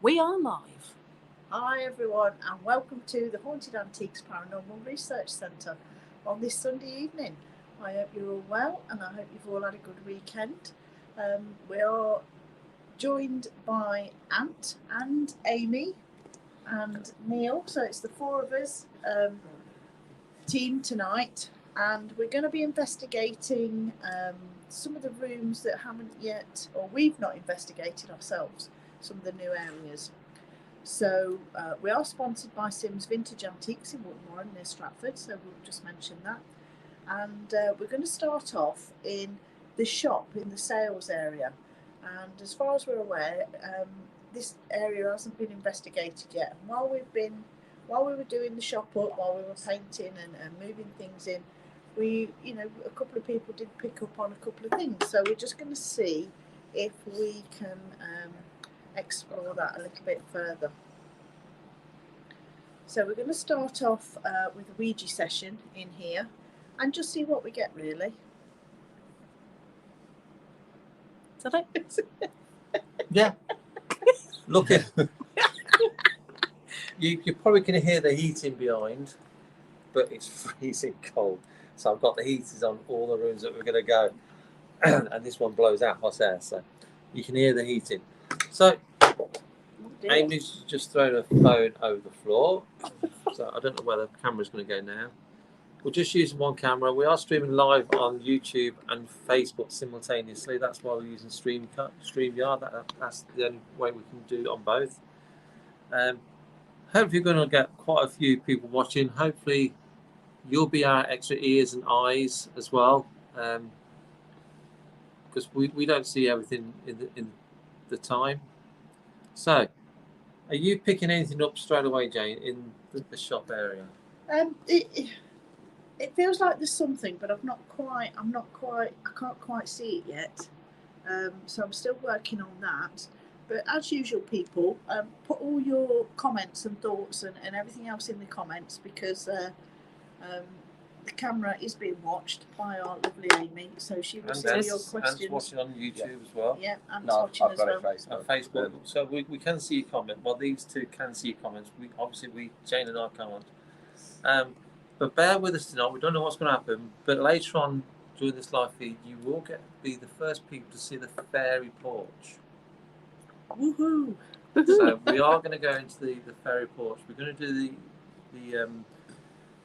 We are live. Hi everyone, and welcome to the Haunted Antiques Paranormal Research Centre on this Sunday evening. I hope you're all well, and I hope you've all had a good weekend. We are joined by Ant and Amy and Neil, so it's the four of us team tonight, and we're going to be investigating some of the rooms that haven't yet, or we've not investigated ourselves, some of the new areas. So we are sponsored by Sims Vintage Antiques in Wootton near Stratford, so we'll just mention that. And we're going to start off in the shop in the sales area. And as far as we're aware, this area hasn't been investigated yet. And while we were doing the shop up, while we were painting and moving things in, a couple of people did pick up on a couple of things. So we're just going to see if we can explore that a little bit further. So we're going to start off with a Ouija session in here and just see what we get, really. Is that it? Yeah. Look at you're probably going to hear the heating behind, but it's freezing cold. So I've got the heaters on all the rooms that we're going to go, and this one blows out hot air, so you can hear the heating. So Amy's just thrown her phone over the floor, so I don't know where the camera's going to go now. We're just using one camera. We are streaming live on YouTube and Facebook simultaneously. That's why we're using StreamYard. That's the only way we can do it on both. Hopefully you're going to get quite a few people watching. Hopefully you'll be our extra ears and eyes as well, because we don't see everything in the time. So, are you picking anything up straight away, Jane, in the shop area? It feels like there's something, but I can't quite see it yet. So I'm still working on that. But as usual, people, put all your comments and thoughts and everything else in the comments, because the camera is being watched by our lovely Amy, so she will see your questions. Ant's watching on YouTube as well. Yeah, Ant's watching as well. On Facebook. So we can see your comment. Well, these two can see your comments. Jane and I can't. But bear with us tonight. We don't know what's going to happen. But later on during this live feed, you will be the first people to see the fairy porch. Woohoo! So we are going to go into the fairy porch. We're going to do the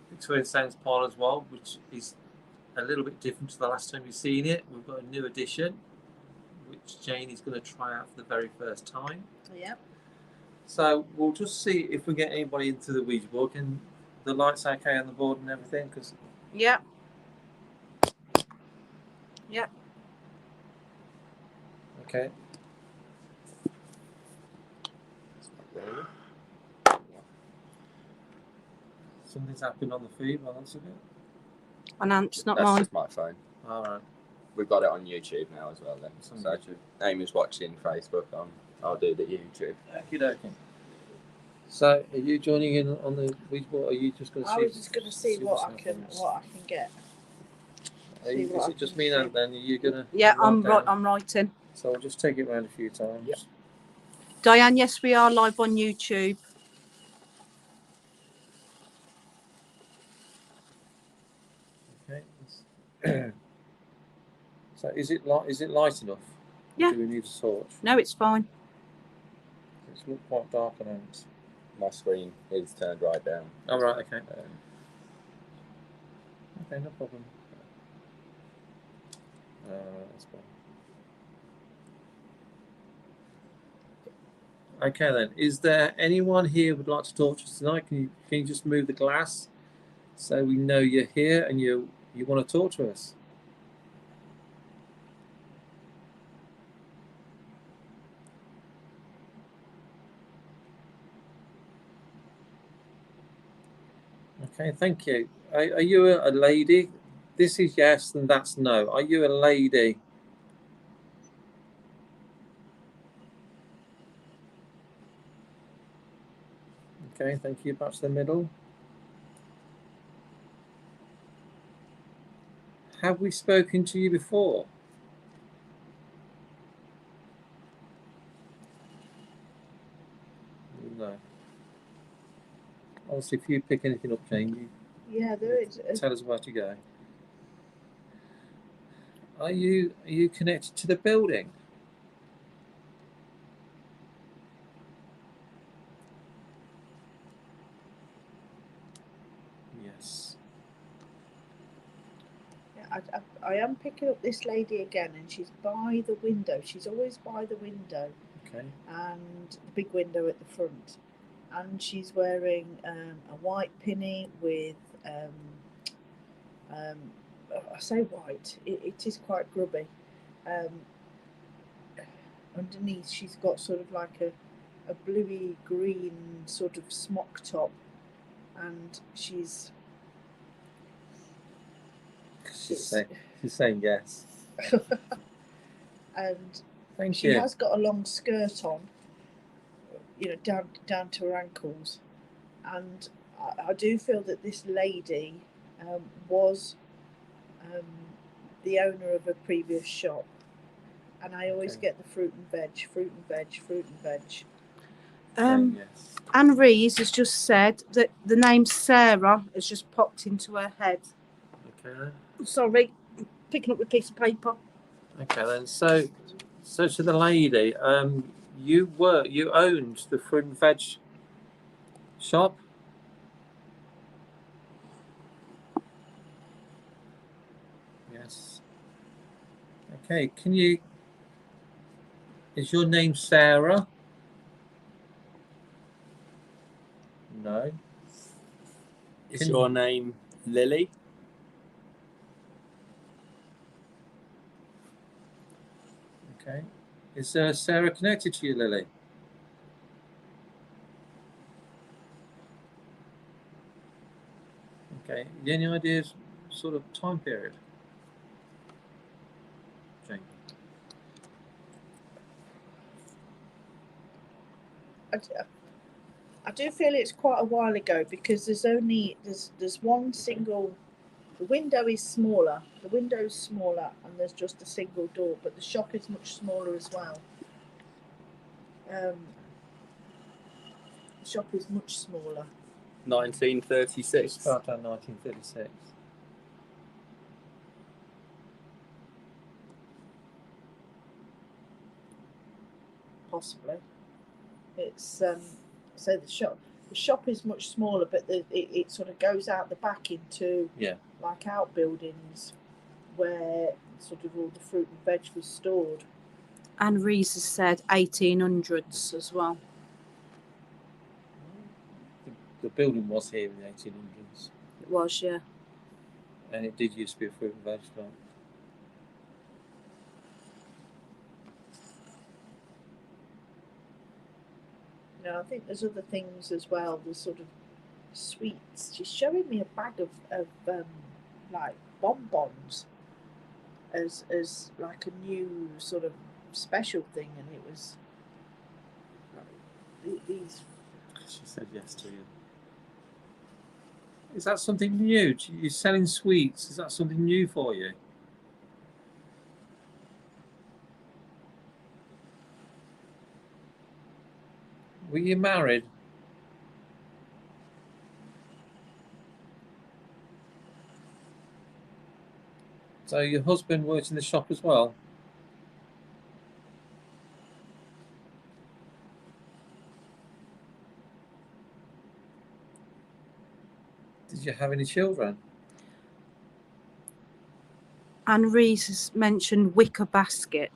Victorian Saints Parlour as well, which is a little bit different to the last time you've seen it. We've got a new addition, which Jane is going to try out for the very first time. Yeah. So we'll just see if we get anybody into the Ouija board. And the lights okay on the board and everything? Yeah. Yeah. Okay. Something's happened on the feed by the looks of it. And Ant's not That's mine. just my phone. All right. We've got it on YouTube now as well then. So Amy's watching Facebook I'll do the YouTube. Okey-dokey. So are you joining in on the Ouija board, or are you just going to see? I was just going to see what I can get. Is it just me now then? Are you going to? Yeah, I'm writing. So I'll just take it round a few times. Yep. Diane, yes, we are live on YouTube. Okay. So is it light enough? Yeah. Or do we need a torch? No, it's fine. It's looked quite dark on it. My screen is turned right down. Oh, right, okay. Okay, no problem. That's fine. Okay then, is there anyone here who would like to talk to us tonight? Can you just move the glass so we know you're here and you want to talk to us? Okay, thank you. Are you a lady? This is yes and that's no. Are you a lady? Okay, thank you. Back to the middle. Have we spoken to you before? No. Obviously, if you pick anything up, Jane, Yeah, there is. you tell us where to go. Are you connected to the building? Yes. Yeah, I am picking up this lady again, and she's by the window. She's always by the window, Okay. and the big window at the front. And she's wearing a white pinny with, I say white, it is quite grubby. Underneath, she's got sort of like a bluey green sort of smock top, and she's She's saying yes. and Thank she you. has got a long skirt on, you know, down to her ankles, and I do feel that this lady was the owner of a previous shop, and I always Okay. get the fruit and veg. Saying yes. Anne Rees has just said that the name Sarah has just popped into her head. Okay then. Sorry, picking up the piece of paper. Okay then. So to the lady, you owned the fruit and veg shop. Yes. Okay. Is your name Sarah? No. Is your name Lily? Okay. Is Sarah connected to you, Lily? Okay. Any ideas, sort of time period? Jane. I do feel it's quite a while ago, because there's one single. The window is smaller. The window's smaller, and there's just a single door. But the shop is much smaller as well. The shop is much smaller. 1936. Start on 1936. Possibly. It's so the shop is much smaller, but it sort of goes out the back into like outbuildings where sort of all the fruit and veg was stored. Anne Rees has said 1800s as well. The building was here in the 1800s, It was, yeah. and it did used to be a fruit and veg shop. You know, I think there's other things as well. There's sort of sweets. She's showing me a bag of like bonbons as like a new sort of special thing, and it was these. She said yes to you. Is that something new? You're selling sweets. Is that something new for you? Were you married? So your husband works in the shop as well? Did you have any children? Anne Rees has mentioned wicker basket.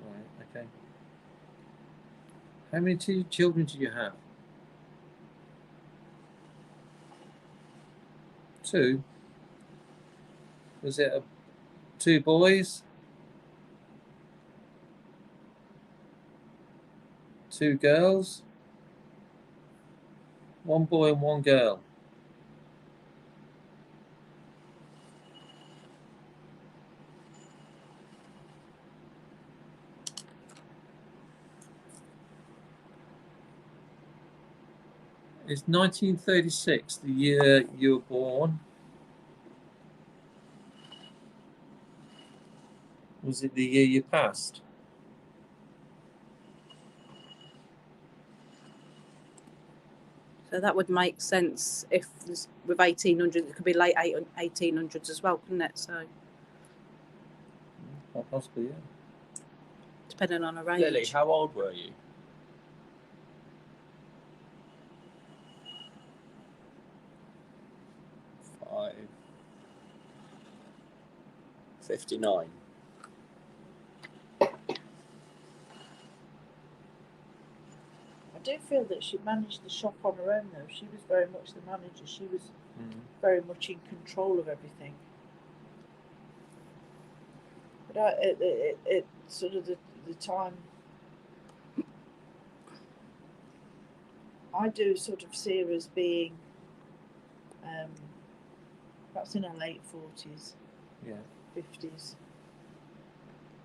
Right, okay. How many children do you have? 2? Was it 2 boys? 2 girls? 1 boy and 1 girl? Is 1936 the year you were born? Was it the year you passed? So that would make sense if with 1800, it could be late 1800s as well, couldn't it? So Quite possibly, yeah. depending on her age. Lily, how old were you? Five. 59. I do feel that she managed the shop on her own, though. She was very much the manager. She was Mm. very much in control of everything. But it sort of the time, I do sort of see her as being perhaps in her late 40s, Yeah. 50s,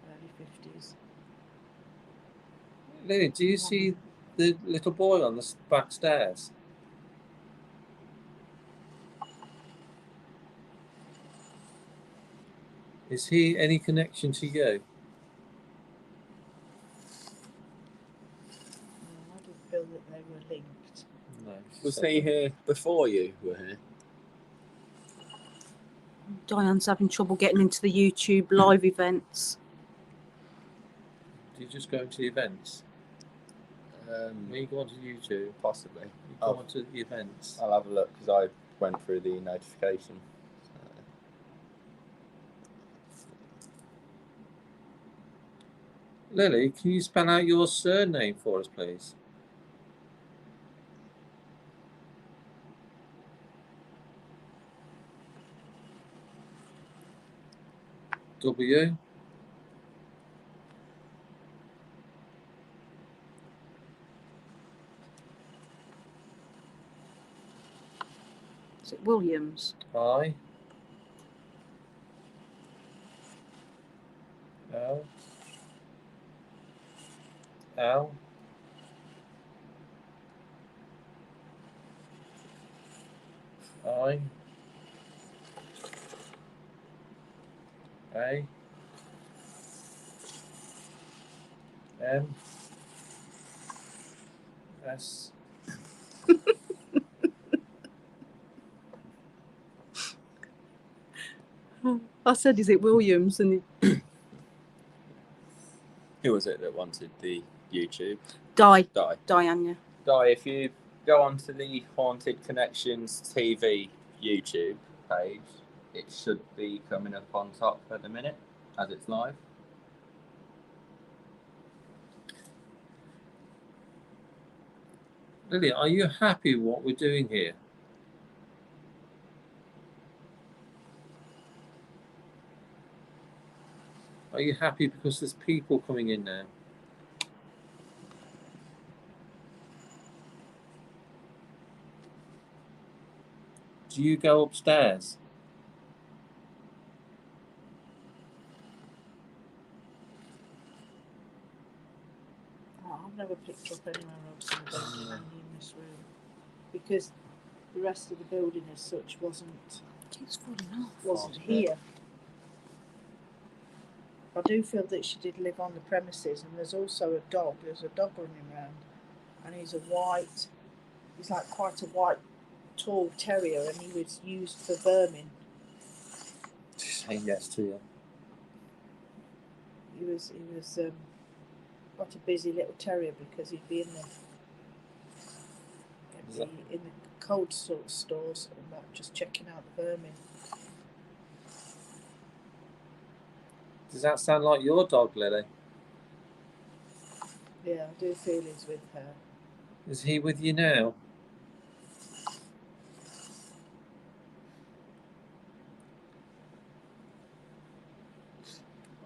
early 50s. Lily, do you see the little boy on the back stairs? Is he any connection to you? No, I don't feel that they were linked. No. Was So- he here before you were here? Diane's having trouble getting into the YouTube live events. Do you just go into the events? When you go onto YouTube, Possibly. you go onto the events. I'll have a look because I went through the notification. Lily, can you spell out your surname for us, please? W. Is it Williams? I. L. L. I. A. M. S. I said, is it Williams? And Who was it that wanted the YouTube? Diane, yeah. Di, if you go onto the Haunted Connections TV YouTube page, it should be coming up on top at the minute as it's live. Lily, are you happy with what we're doing here? Are you happy because there's people coming in now? Do you go upstairs? Oh, I've never picked up anywhere else in the building, only in this room, because the rest of the building as such wasn't Keeps falling off. wasn't Yeah. here. I do feel that she did live on the premises, and there's also a dog. There's a dog running around, and he's like quite a white, tall terrier, and he was used for vermin. Saying yes to you. He was quite a busy little terrier because he'd be in the cold sort of stores and that, just checking out the vermin. Does that sound like your dog, Lily? Yeah, I do feel he's with her. Is he with you now?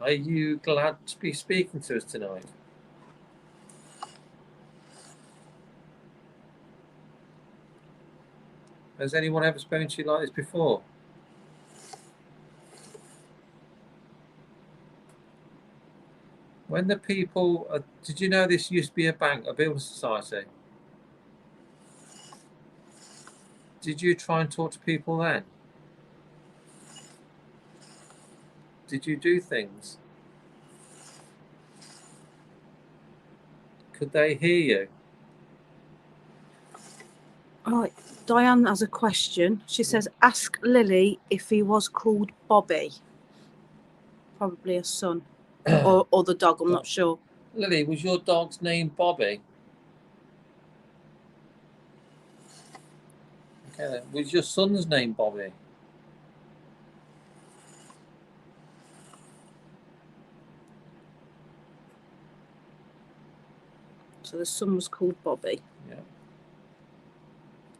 Are you glad to be speaking to us tonight? Has anyone ever spoken to you like this before? When the people, did you know this used to be a bank, a building society? Did you try and talk to people then? Did you do things? Could they hear you? Right, Diane has a question. She says, ask Lily if he was called Bobby. Probably a son. or the dog, I'm not sure. Lily, was your dog's name Bobby? Okay, then. Was your son's name Bobby? So the son was called Bobby. Yeah.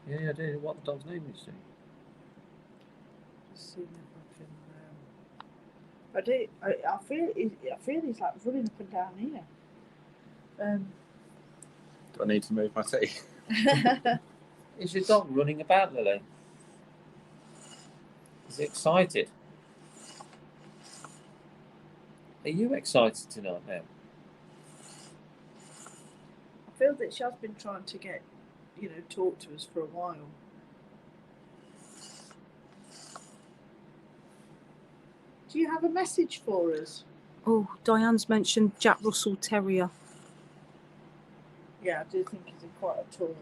Yeah, I did. What the dog's name is? Just seeing if I can. I feel he's like running up and down here. Do I need to move my tea? Is your dog running about, Lily? Is he excited? Are you excited tonight now? I feel that she has been trying to get, talk to us for a while. Do you have a message for us? Oh, Diane's mentioned Jack Russell Terrier. Yeah, I do think he's quite a tall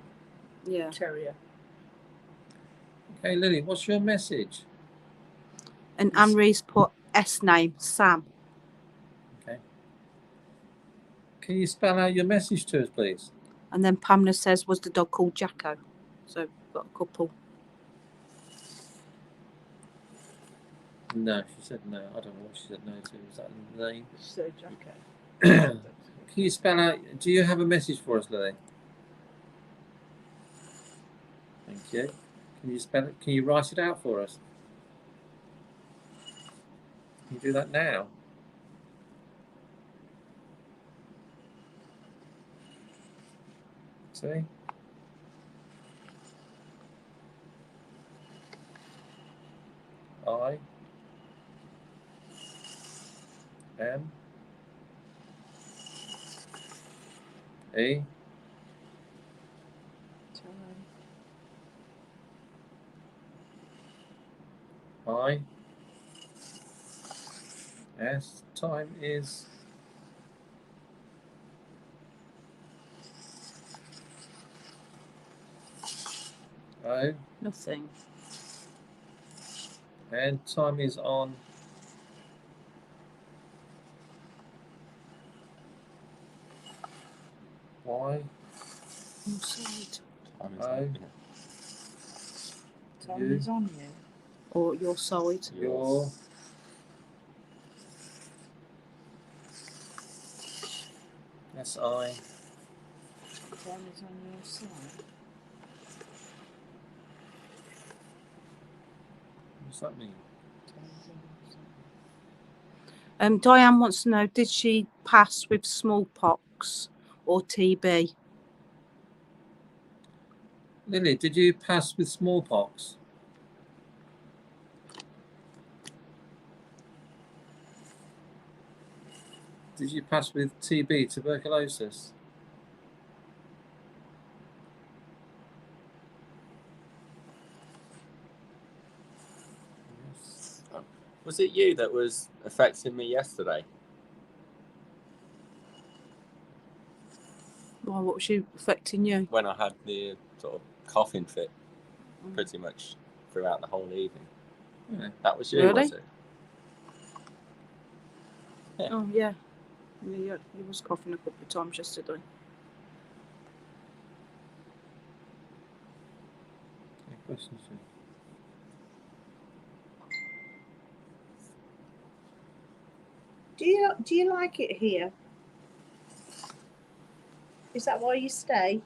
Yeah. terrier. Okay, Lily, what's your message? And Anne-Ree's put S name, Sam. Okay. Can you spell out your message to us, please? And then Pamela says, was the dog called Jacko? So we've got a couple. No, she said no. I don't know what she said no to. Is that the name? So Jacko. Can you spell out? Do you have a message for us, Lily? Thank you. Can you spell it? Can you write it out for us? Can you do that now? See? I M E I S. Time is O, Nothing. and time is on Y. Your side. Time is Oh. on. Time is on you. Or your side. Your S I Time is on your side. What's that mean? Time is on your side. Diane wants to know, did she pass with smallpox or TB? Lily, did you pass with smallpox? Did you pass with TB, tuberculosis? Yes. Was it you that was affecting me yesterday? Why, what was she affecting you? When I had the sort of coughing fit pretty much throughout the whole evening. Yeah. That was you, Really? was it? Yeah. Oh, yeah. Yeah, he was coughing a couple of times yesterday. Any questions? Do you like it here? Is that why you stay?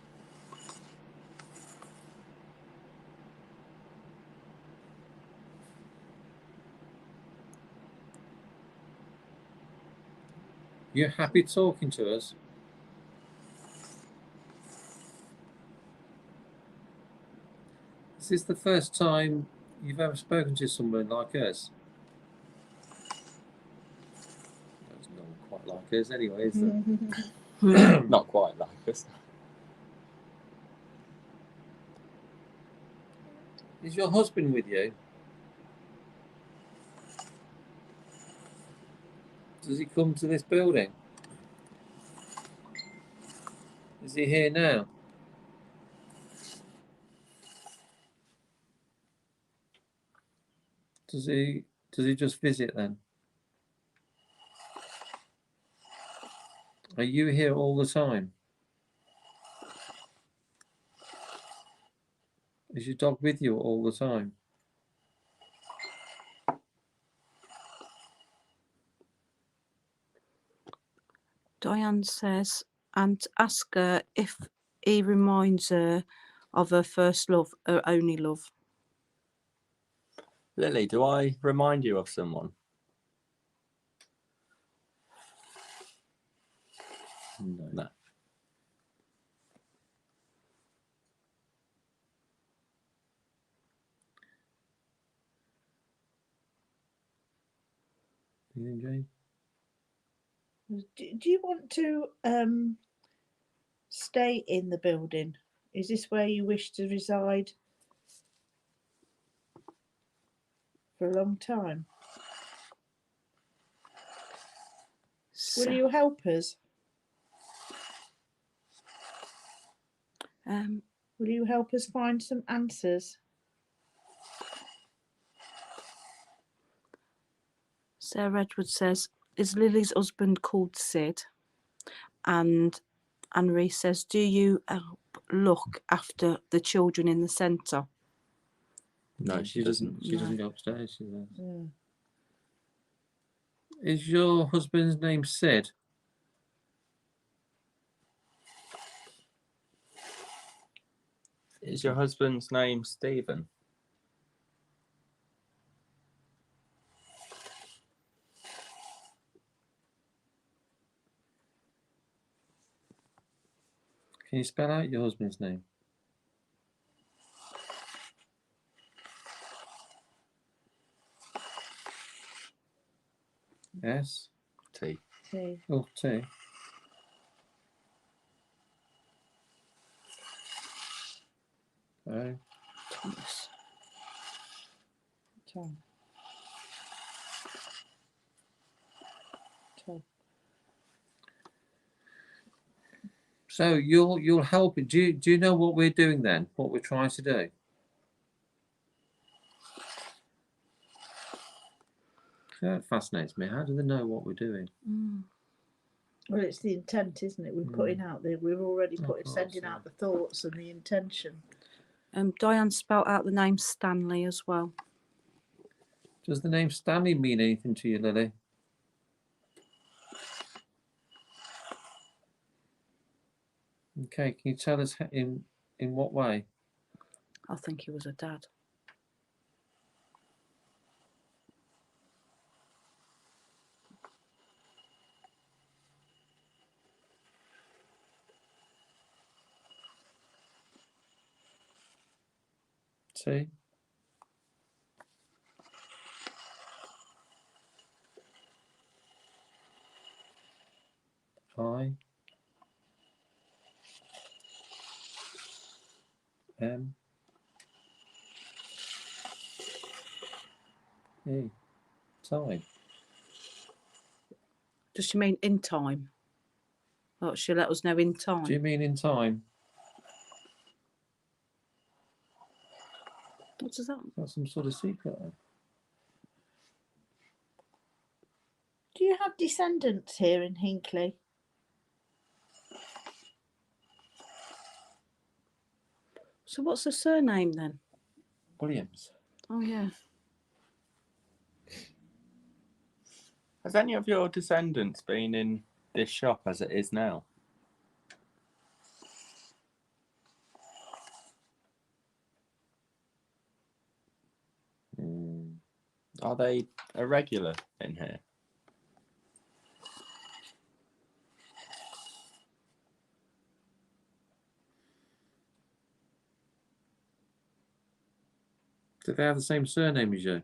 You happy talking to us? Is this the first time you've ever spoken to someone like us? There's no one quite like us anyway, is there? Not quite like us. Is your husband with you? Does he come to this building? Is he here now? Does he just visit then? Are you here all the time? Is your dog with you all the time? Diane says, and ask her if he reminds her of her first love, her only love. Lily, do I remind you of someone? No. No. Jane? Do you want to stay in the building? Is this where you wish to reside for a long time? Will you help us? Will you help us find some answers? Sarah Edwards says, is Lily's husband called Sid? And Anne-Marie says, do you help look after the children in the centre? No, she doesn't. She doesn't go upstairs. She does. Yeah. Is your husband's name Sid? Is your husband's name Stephen? Can you spell out your husband's name? S. T. Okay. Oh, T. Oh. Thomas. Tom. Tom. So you'll help. Do you know what we're doing then? What we're trying to do? That fascinates me. How do they know what we're doing? Well, it's the intent, isn't it? We're putting out the. We're already sending out the thoughts and the intention. Diane spelt out the name Stanley as well. Does the name Stanley mean anything to you, Lily? Okay, can you tell us in what way? I think he was a dad. T. I. M. E. Time. Does she mean in time? Or she'll let us know in time? Do you mean in time? What does that? That's some sort of secret. Do you have descendants here in Hinckley? So what's the surname then? Williams. Oh yeah. Has any of your descendants been in this shop as it is now? Are they a regular in here? Do they have the same surname as you?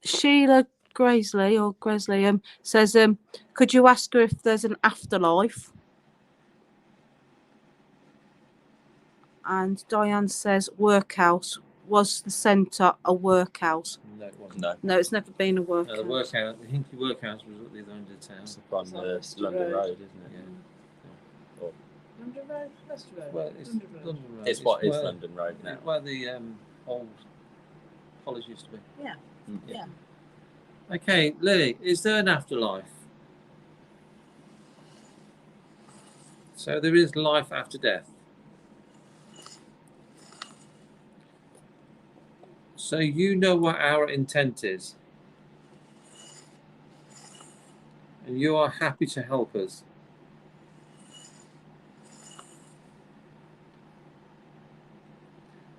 Sheila Gresley says, could you ask her if there's an afterlife? And Diane says, workhouse. was the centre a workhouse? No, it wasn't. No, No, it's never been a No, workhouse. the workhouse, the Hinkley Workhouse was at the other end of town. it's on It's on the Leicester London Road. Road, isn't it? Yeah. London Road, Leicester Road. Well, it's London Road. London Road. It's what is where, London Road now. where the old college used to be. Yeah. Mm. Yeah. Okay, Lily, is there an afterlife? So there is life after death. So you know what our intent is. And you are happy to help us.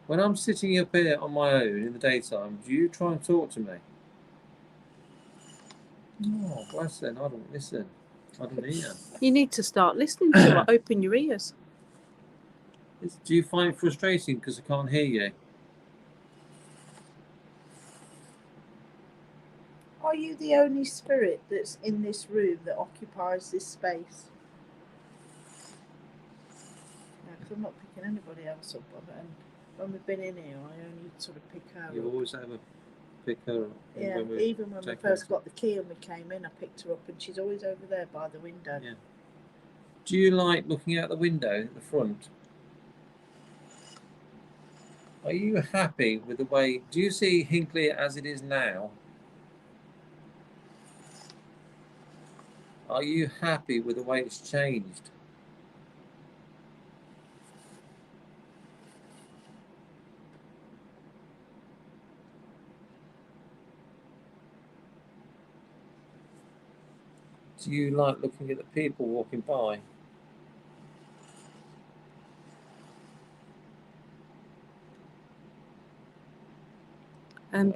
When I'm sitting up here on my own in the daytime, do you try and talk to me? Oh, bless then, I don't listen. I don't hear. You need to start listening to her. Open your ears. Do you find it frustrating because I can't hear you? Are you the only spirit that's in this room that occupies this space? No, because I'm not picking anybody else up on it. And when we've been in here, I only sort of pick her You up. always have a pick her up. Yeah, when we even when we take first her. got the key and we came in, I picked her up and she's always over there by the window. Yeah. Do you like looking out the window at the front? Are you happy with the way? Do you see Hinkley as it is now? Are you happy with the way it's changed? Do you like looking at the people walking by?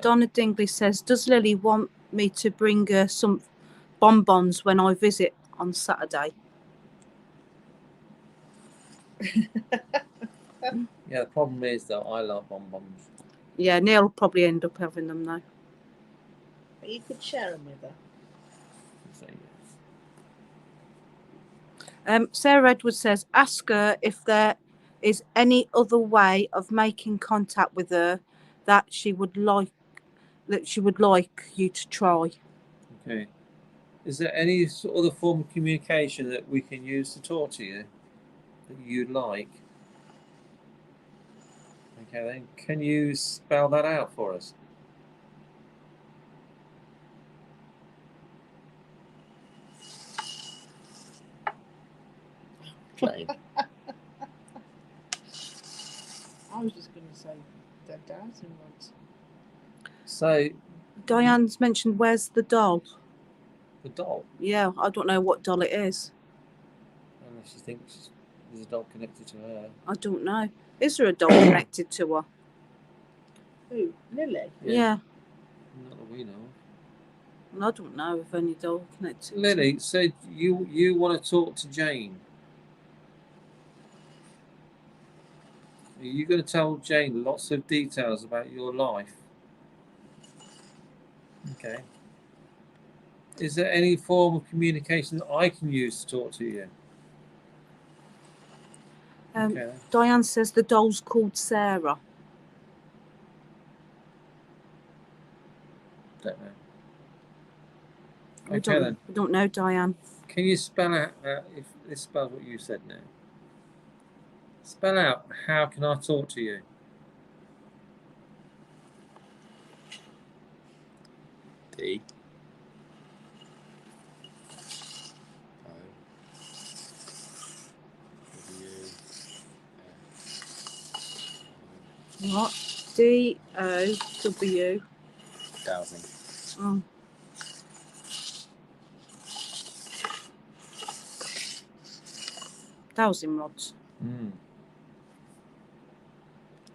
Donna Dingley says, does Lily want me to bring her some bonbons when I visit on Saturday? Yeah, the problem is that I love bonbons. Yeah, Neil will probably end up having them though. But you could share them with her. So, yeah. Sarah Edwards says, ask her if there is any other way of making contact with her that she would like you to try. Okay. Is there any other form of communication that we can use to talk to you that you'd like? Okay, then can you spell that out for us? Plain. I was just going to say they're dancing ones. So Diane's mentioned, where's the doll? the doll, Yeah, I don't know what doll it is. unless you think there's a doll connected to her. I don't know. Is there a doll connected to her? Who? Lily? Yeah. Not that we know. I don't know of any doll connected. to Lily, so you want to talk to Jane? Are you going to tell Jane lots of details about your life? Okay. Is there any form of communication that I can use to talk to you? Okay. Diane says the doll's called Sarah. Don't know. We Okay don't, then. we don't know, Diane. Can you spell out if this spells what you said now? Spell out how can I talk to you? D. O. W. What? D-O-W. Dowsing. Oh. Dowsing rods. Mm.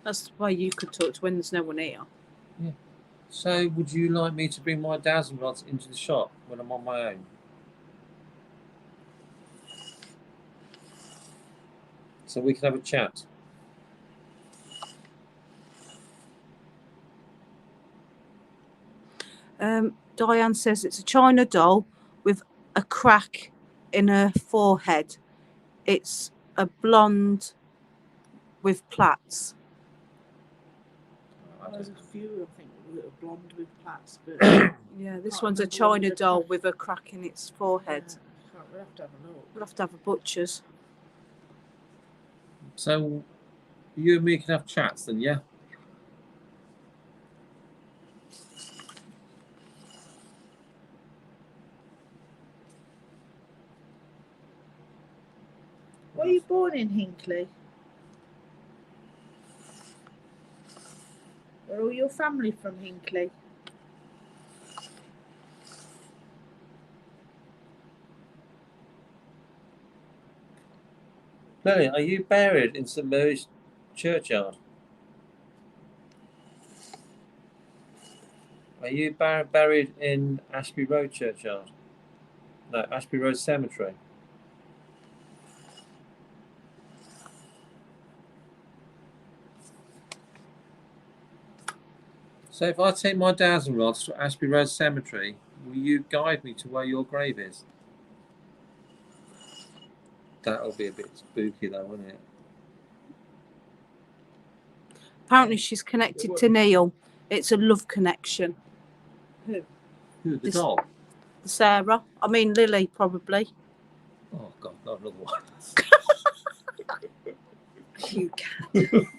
That's why you could talk to when there's no one here. So, would you like me to bring my dowsing rods into the shop when I'm on my own? So we can have a chat. Diane says it's a China doll with a crack in her forehead. It's a blonde with plaits. There's a few, I think, that are blonde with plaits, but Yeah, this Can't one's a remember one China with a doll crack. with a crack in its forehead. we'll have to have a look. We'll have to have a butcher's. So you and me can have chats then, yeah? Were you born in Hinckley? Are all your family from Hinckley? Lily, are you buried in St Mary's churchyard? Are you buried in Ashby Road churchyard? No, Ashby Road Cemetery. So if I take my dowsing rods to Ashby Road Cemetery, will you guide me to where your grave is? That'll be a bit spooky though, won't it? Apparently, she's connected to Neil. It's a love connection. Who, the This- doll? Sarah. I mean, Lily, probably. Oh God, not another one. You can.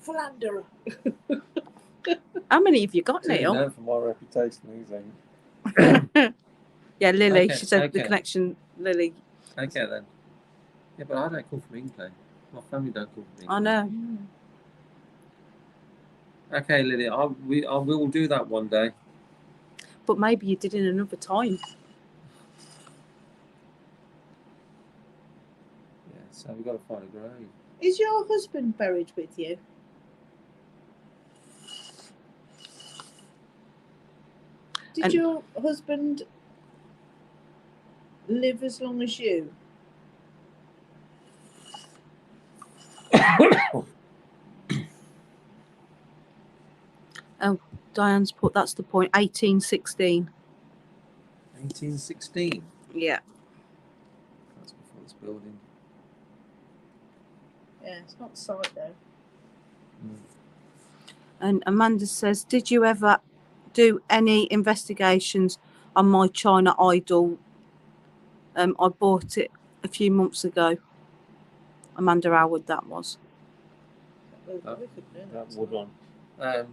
Philanderer. How many have you got, Too Neil? known for my reputation these days. Yeah, Lily. Okay, She said the okay. connection, Lily. Okay then. Yeah, but I don't come from England. My family don't come from I England. know. Okay, Lily, I will do that one day. But maybe you did in another time. Yeah, so we've got to find a grave. Is your husband buried with you? Did And- your husband live as long as you? Diane's put that's the point. 1816. 1816. Yeah. That's before this building. Yeah, it's not site though. And Amanda says, did you ever do any investigations on my China idol? I bought it a few months ago. Amanda Howard, that was. We That- could do That that wood tonight. one.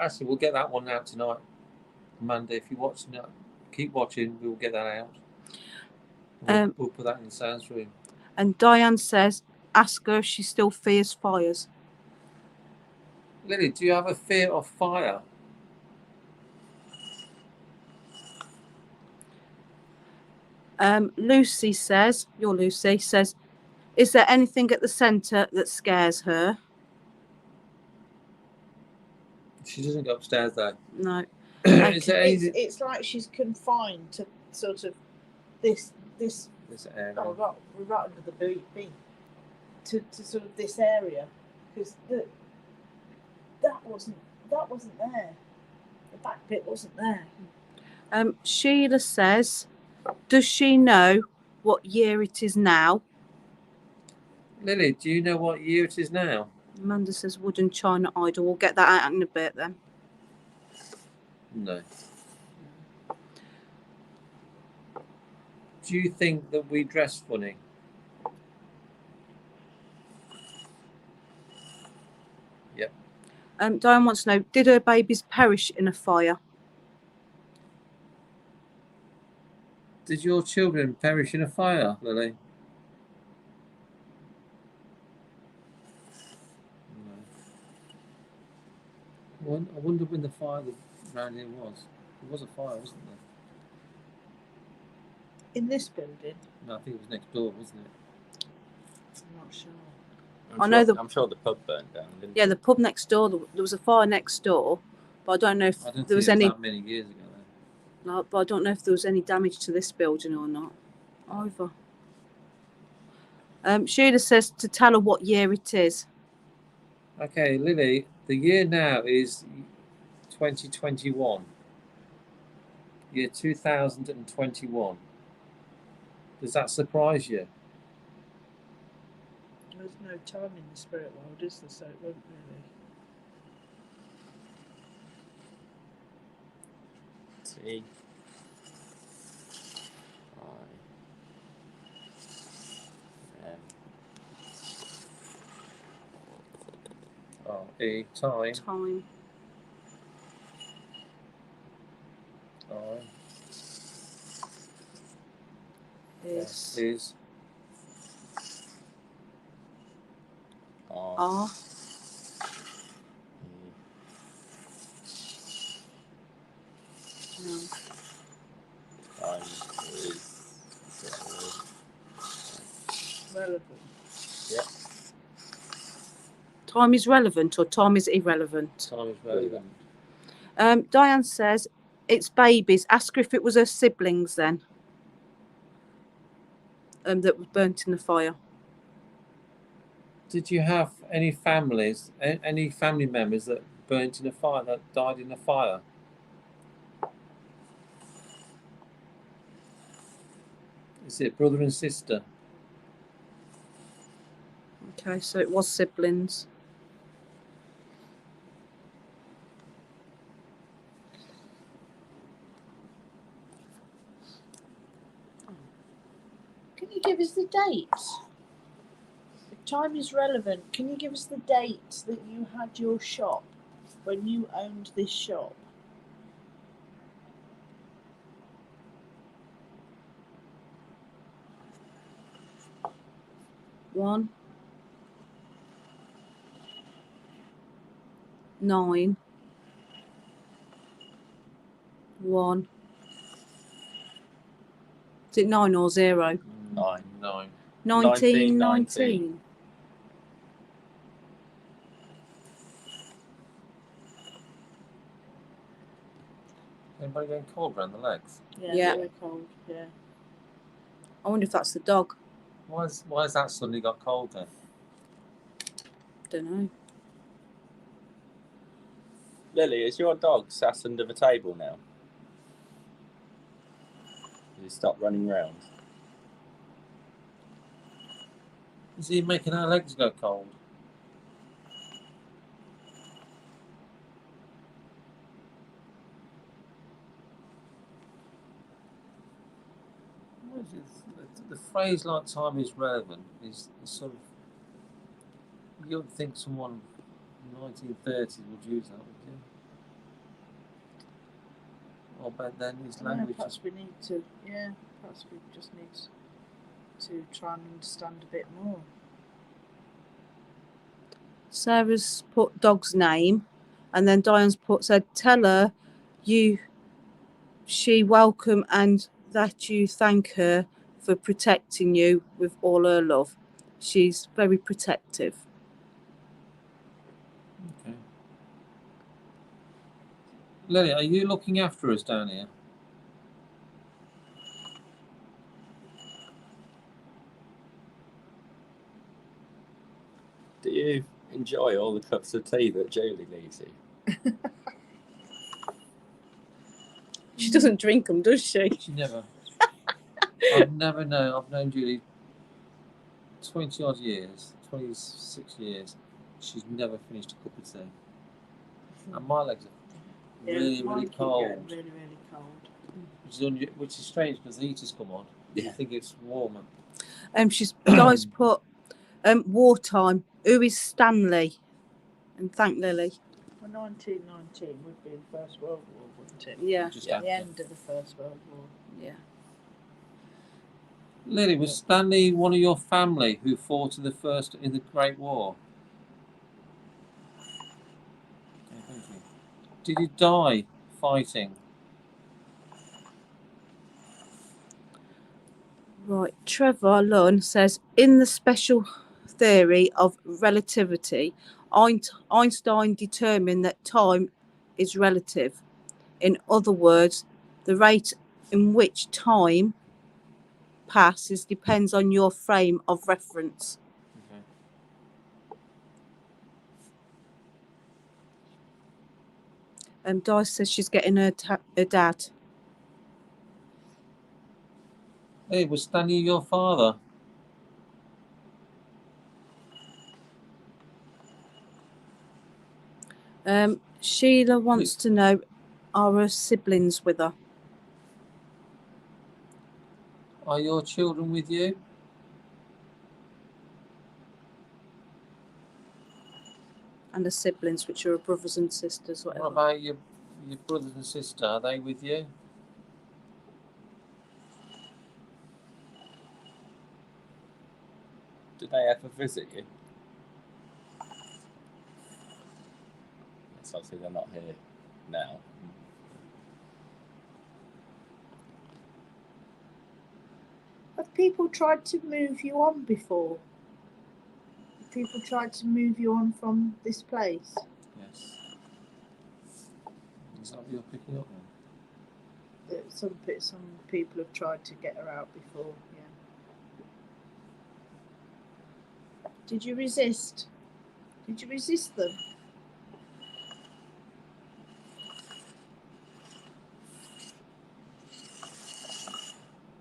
Actually, we'll get that one out tonight. Amanda, if you're watching it, keep watching. We'll get that out. We'll put that in the sounds room. And Diane says, ask her if she still fears fires. Lily, do you have a fear of fire? Lucy says, your Lucy says, is there anything at the centre that scares her? She doesn't go upstairs though. No. Is there anything? It's like she's confined to sort of this This area. we're right under the beam to sort of this area because that wasn't there. The back bit wasn't there. Sheila says, does she know what year it is now? Lily, do you know what year it is now? Amanda says, wooden China idol. We'll get that out in a bit then. No. Do you think that we dress funny? Yep. Diane wants to know, did her babies perish in a fire? Did your children perish in a fire, Lily? No. I wonder when the fire around here was. There was a fire, wasn't there? In this building, No, I think it was next door, wasn't it? I'm not sure. I'm sure the pub burned down. Didn't Yeah, the pub next door, there was a fire next door, but I don't know if I don't there was think it any. that many years ago. Then. No, but I don't know if there was any damage to this building or not. Either. Sheila says to tell her what year it is. Okay, Lily, the year now is 2021. Year 2021. Does that surprise you? There's no time in the spirit world, is there? So it won't really. T I M. R-E, time. Time. I. Is. Is. R R. E No. time is Relevant. yeah. Time is relevant or time is irrelevant? Time is relevant. Diane says it's babies. Ask her if it was her siblings then. That was burnt in the fire. Did you have any families, any family members that burnt in a fire, that died in a fire? Is it brother and sister? Okay, so it was siblings. Can you give us the dates? If time is relevant, can you give us the dates that you had your shop, when you owned this shop? One. 9. 1. Is it 9 or 0? 9. 9. 1919. Anybody getting cold around the legs? Yeah. Very cold. Yeah. I wonder if that's the dog. Why has that suddenly got cold then? Don't know. Lily, is your dog sat under the table now? Did he stop running round? Is he making our legs go cold? What is it? The phrase like time is relevant is sort of, you don't think someone in the 1930s would use that, would you? Or back then his language Perhaps was we need to. Yeah. Perhaps we just need to try and understand a bit more. Sarah's put dog's name, and then Diane's said, tell her she welcome and that you thank her for protecting you with all her love. She's very protective. okay. Lily, are you looking after us down here? Do you enjoy all the cups of tea that Julie leaves you? She doesn't drink them, does she? She never. I've known Julie 20 odd years, 26 years. She's never finished a cup of tea. And my legs are really, mine really keep cold. getting really, really cold. Which is strange because the heater's come on. Yeah. You think it's warmer. She's Di's put wartime. Who is Stanley? And thank Lily. Well, 1919 would be the First World War, wouldn't it? Yeah. Just Yeah. after. The end of the First World War. Yeah. Lily, was Stanley one of your family who fought in the Great War? Okay, thank you. Did he die fighting? Right. Trevor Lunn says, in the special theory of relativity, Einstein determined that time is relative. In other words, the rate in which time passes depends on your frame of reference. Okay. Di says she's getting her dad. Hey, was Stanley your father? Sheila wants to know, are her siblings with her? Are your children with you? And her siblings, which are her brothers and sisters, What whatever. about your brothers and sister? Are they with you? Did they ever visit you? Yes, obviously they're not here now. Have people tried to move you on before? Have people tried to move you on from this place? Yes. Is that what you're picking up on? Some people have tried to get her out before. Yeah. Did you resist? Did you resist them?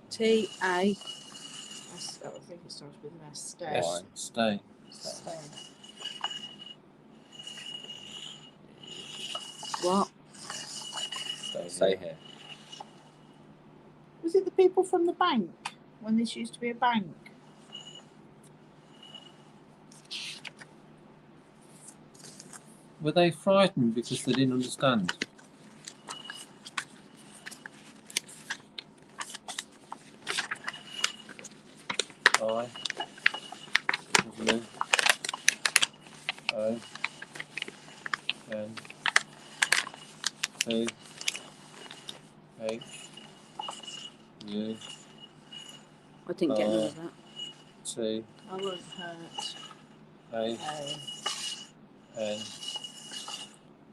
T-A. I think it starts with an S. Stay. Yes. Stay. Stay. What? Stay here. Was it the people from the bank when this used to be a bank? Were they frightened because they didn't understand? I. W. O. N. T. H. U. I didn't get none of that. T. I won't hurt. A. N.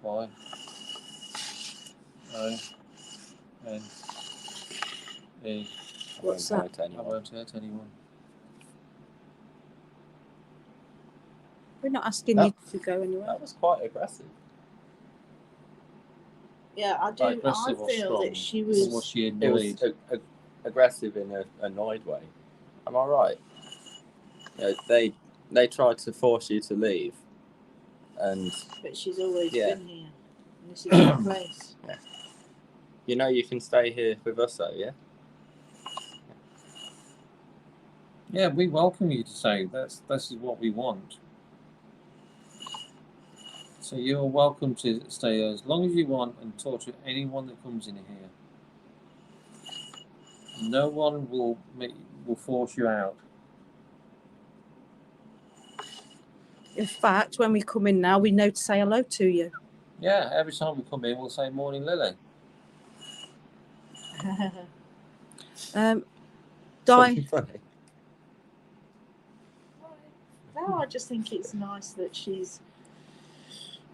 Y. O. N. E. What's I that? won't hurt I anyone. won't hurt anyone. We're not asking Oh. you to go anywhere. That was quite aggressive. Yeah, I do. I Aggressive or feel strong? that she Or was. was she It annoyed? was aggressive in an annoyed way. Am I right? You know, they tried to force you to leave, and But she's always Yeah. been here. And this is her place. you know you can stay here with us, though, yeah? Yeah, we welcome you to say this is what we want. So you're welcome to stay here as long as you want and talk to anyone that comes in here. No one will force you out. In fact, when we come in now, we know to say hello to you. Yeah, every time we come in, we'll say morning, Lily. Di, Something funny. No, I just think it's nice that she's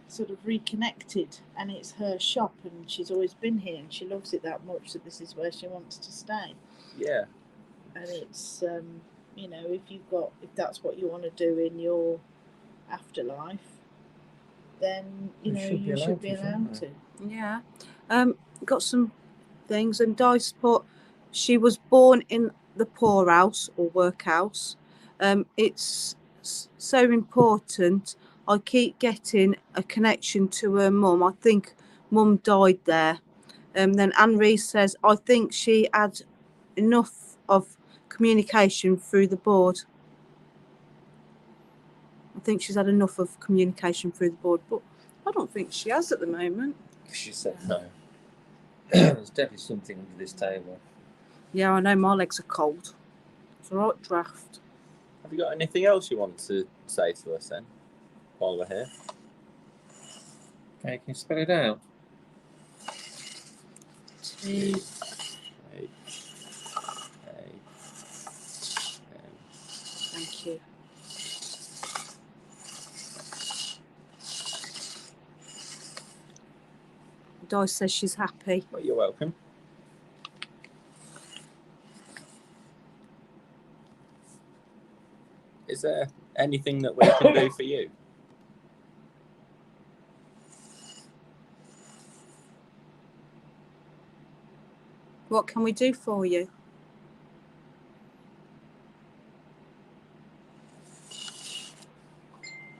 sort of reconnected, and it's her shop, and she's always been here, and she loves it that much that this is where she wants to stay. Yeah. And it's you know, if that's what you want to do in your afterlife, then you should be allowed to. yeah. Got some things, and Dice put she was born in the poorhouse or workhouse. It's so important. I keep getting a connection to her mum. I think mum died there. Then Anne-Marie says, I think she had enough of communication through the board. I think she's had enough of communication through the board, but I don't think she has at the moment. She said no. There's definitely something under this table. Yeah, I know my legs are cold. It's a right draft. Have you got anything else you want to say to us then, while we're here? Okay, can you spell it out? T. Thank you. Dice says she's happy. Well, you're welcome. Is there anything that we can do for you? What can we do for you?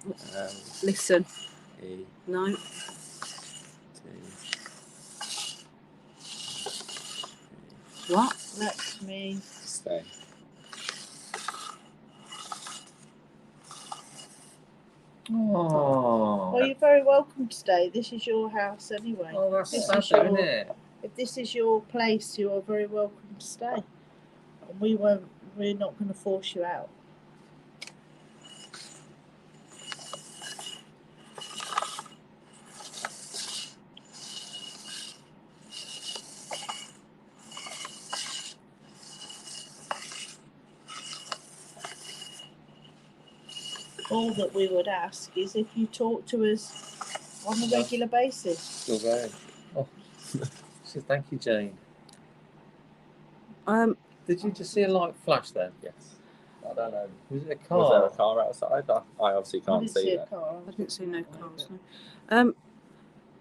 Um, Listen. E No. T. What? Let me. Stay. Oh, Well, you're very welcome to stay. This is your house anyway. oh, that's This sad, is though, your- isn't it? If this is your place, you are very welcome to stay. And we won't. We're not going to force you out. All that we would ask is if you talk to us on a Yeah. regular basis. Still going. Oh, so thank you, Jane. Did you just see a light flash then? Yes. I don't know. Was it a car? Was there a car outside? I obviously I can't didn't see see a that. car. I didn't see no cars. No.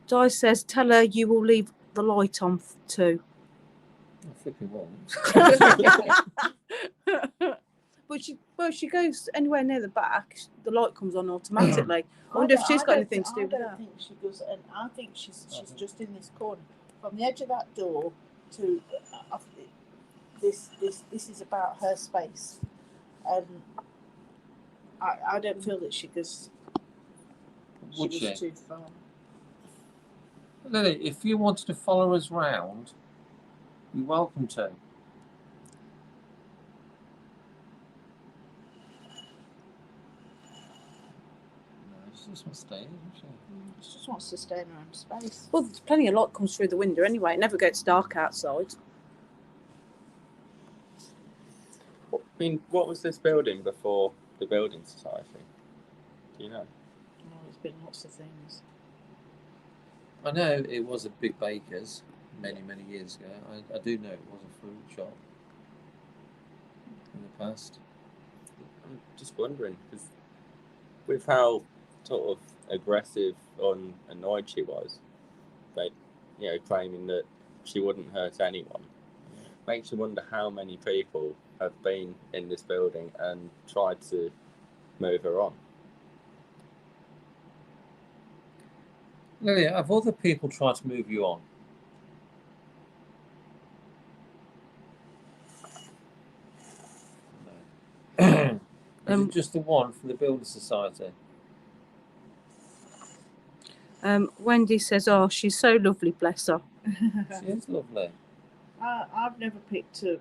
Di says, tell her you will leave the light on too. I flipping won't. But she goes anywhere near the back, the light comes on automatically. I wonder if she's got anything to do with I that. don't think she does, and I think she's just in this corner, from the edge of that door to this is about her space, and I don't feel that she goes. Would She she? goes too far. Lily, if you wanted to follow us round, you're welcome to. No, she just wants to stay, doesn't she? She just wants to stay in her own space. Well, there's plenty of light comes through the window anyway. It never gets dark outside. I mean, what was this building before the Building Society? Do you know? Oh, there's been lots of things. I know it was a big baker's many years ago. I do know it was a fruit shop in the past. I'm just wondering, because with how sort of aggressive and annoyed she was, like, claiming that she wouldn't hurt anyone, makes you wonder how many people have been in this building and tried to move her on. Lily, have other people tried to move you on? No. Is it just the one from the Building Society? Wendy says, oh, she's so lovely, bless her. She is lovely. I've never picked up,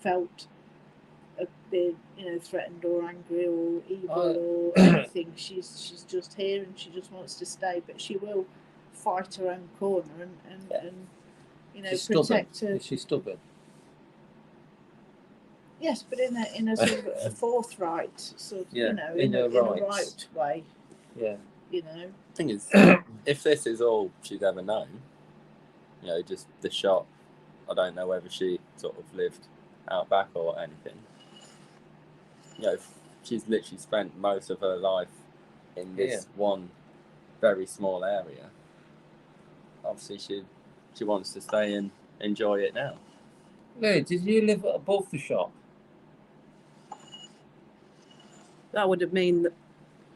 felt been, threatened or angry or evil or anything. She's just here and she just wants to stay, but she will fight her own corner and She's protect stubborn. her. Is she stubborn? Yes, but in a sort of a forthright sort of, Yeah, in a rights. right way, Yeah. Thing is, if this is all she's ever known, just the shop, I don't know whether she sort of lived out back or anything. She's literally spent most of her life in this one very small area. Obviously, she wants to stay and enjoy it now. Lily, did you live above the shop? That would have been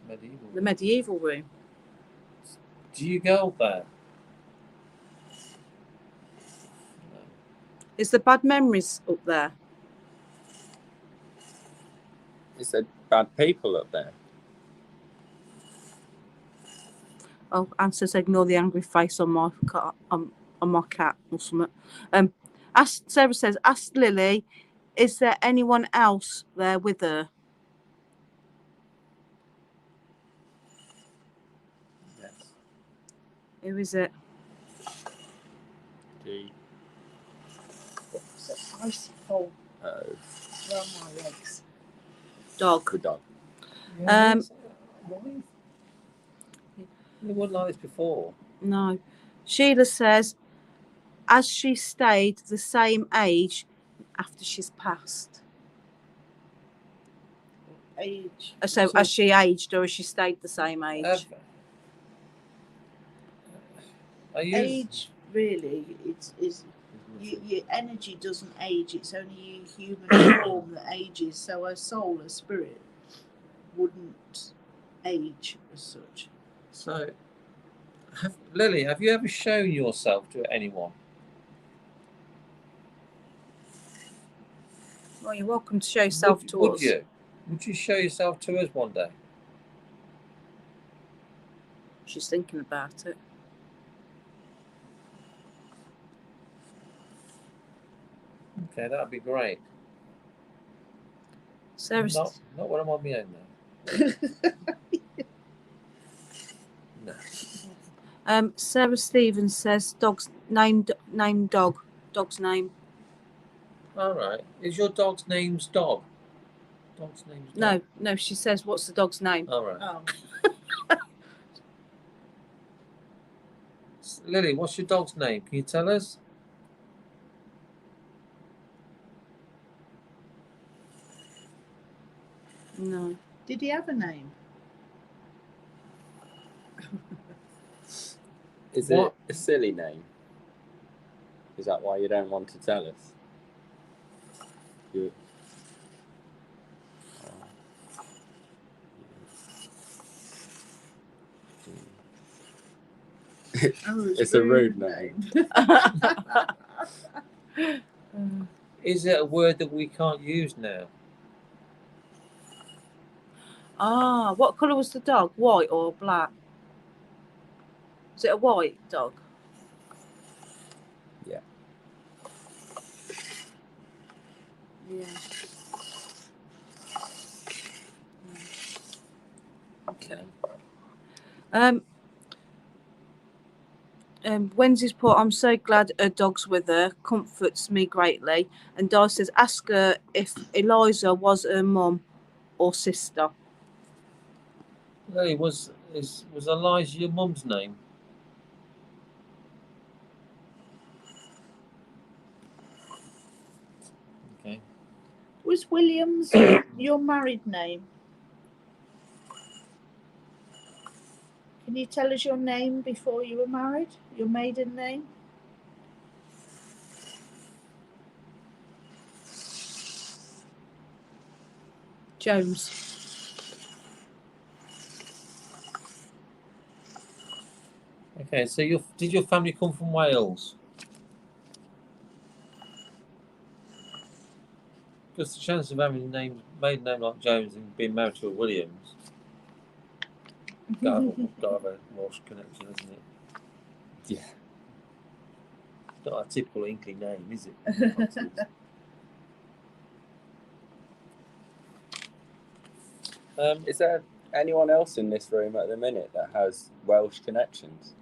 Medieval. the medieval room. Do you go up there? No. Is the bad memories up there? Is there bad people up there? Oh, Anne says ignore the angry face on my cat, on my cat or something. Sarah says, ask Lily, is there anyone else there with her? Yes. Who is it? D. It's an icy cold Oh, around my legs. Dog. the dog. Why? It wasn't like this before. No. Sheila says, has she stayed the same age after she's passed? Age. So has she aged or has she stayed the same age? Age really is your energy doesn't age. It's only your human form that ages. So her soul, her spirit, wouldn't age as such. So, Lily, have you ever shown yourself to anyone? Well, you're welcome to show yourself to Would us. you? Would you show yourself to us one day? She's thinking about it. Okay, that'd be great. Sarah, Not when I'm on my own though. No. Sarah Stevens says dog's dog. Dog's name. All right. Is your dog's name's Dog? Dog's name's Dog? No. She says, "What's the dog's name?" All right. Oh, Lily, what's your dog's name? Can you tell us? No. did he have a name? Is What? it a silly name? Is that why you don't want to tell us? You... Oh, It's a rude name. Is it a word that we can't use now? Ah, what colour was the dog? White or black? Was it a white dog? Yeah. Yeah. Okay. Wednesday's put, I'm so glad her dog's with her, comforts me greatly. And Di says, ask her if Eliza was her mum or sister. Lily, was Eliza your mum's name? Okay. Was Williams your married name? Can you tell us your name before you were married? Your maiden name? Jones. Okay, so did your family come from Wales? Because the chance of having a maiden name like Jones and being married to a Williams, got to have a Welsh connection, isn't it? Yeah. It's not a typical Inkling name, is it? Is there anyone else in this room at the minute that has Welsh connections?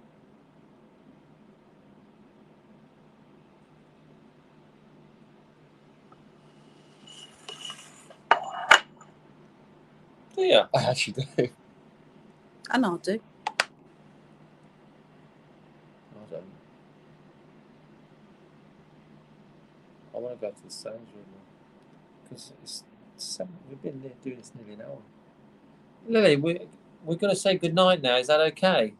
Yeah. I actually do. And I do. I don't. I want to go to the sales room because we've been there doing this nearly an hour. Lily, we're going to say good night now. Is that okay?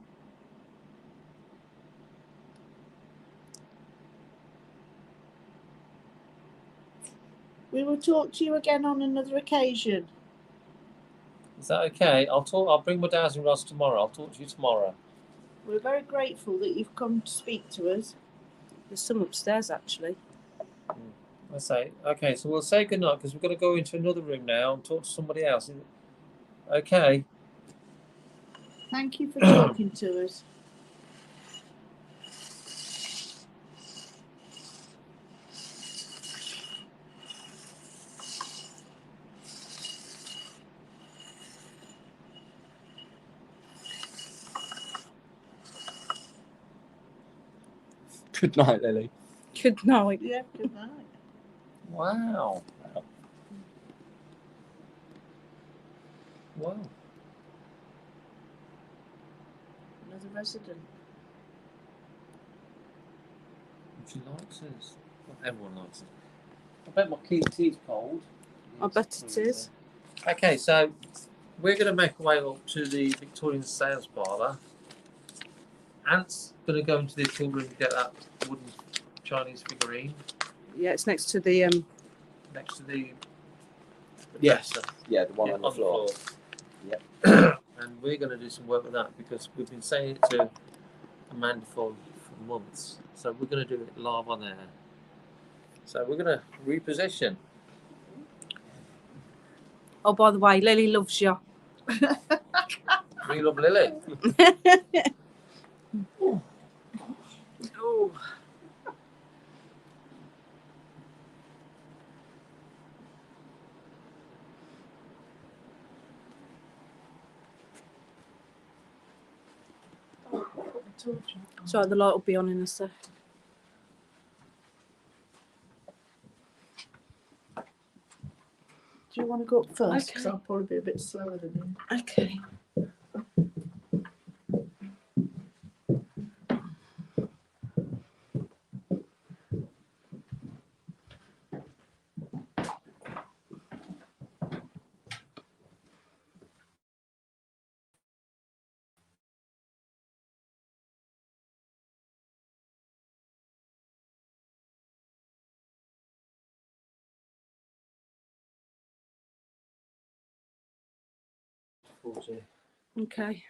We will talk to you again on another occasion. Is that okay? I'll bring my dowsing rods tomorrow. I'll talk to you tomorrow. We're very grateful that you've come to speak to us. There's some upstairs, actually. I say okay. So we'll say good night because we've got to go into another room now and talk to somebody else. Okay. Thank you for talking to us. Good night, Lily. Good night. Yeah, good night. Wow. Wow. Another resident. She likes us. Well, everyone likes us. I bet my tea's cold. I bet it is. Okay, so we're going to make our way up to the Victorian sales parlour. Ant's going to go into the till room to get that wooden Chinese figurine Yeah, it's next to the next to the Yes. dresser. Yeah, the one on the floor. Yep. and we're going to do some work with that because we've been saying it to Amanda for months. So we're going to do it live on air. So we're going to reposition. Oh, by the way, Lily loves you. We love Lily. Oh. So the light will be on in a sec. Do you want to go up first? Okay. Because I'll probably be a bit slower than you. Okay. Okay.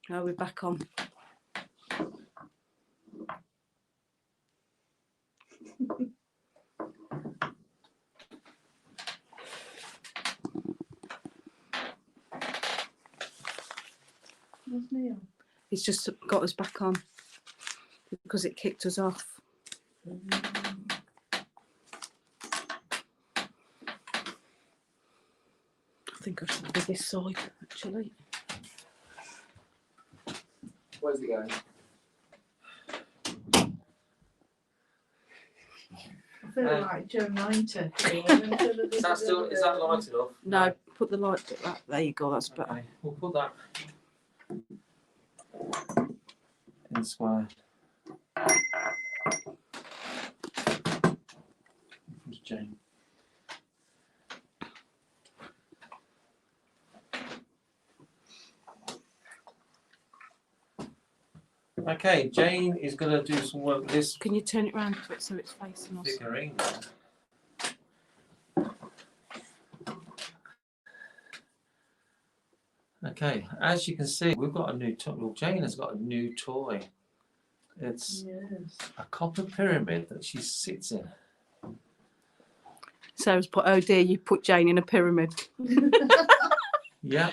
Now we're back on. Where's Neil? It's just got us back on because it kicked us off. I think I should be this side actually. Where's it going? I feel like Joe 90. Is that light enough? No, put the light at that. There you go, that's better. Okay, we'll put that in square. Here's Jane. Okay, Jane is going to do some work with this Can you turn it around a bit so it's facing us? figurine. Okay, as you can see, we've got a new toy. Well, Jane has got a new toy. It's Yes. a copper pyramid that she sits in. Sarah's put, oh dear, you put Jane in a pyramid. Yeah.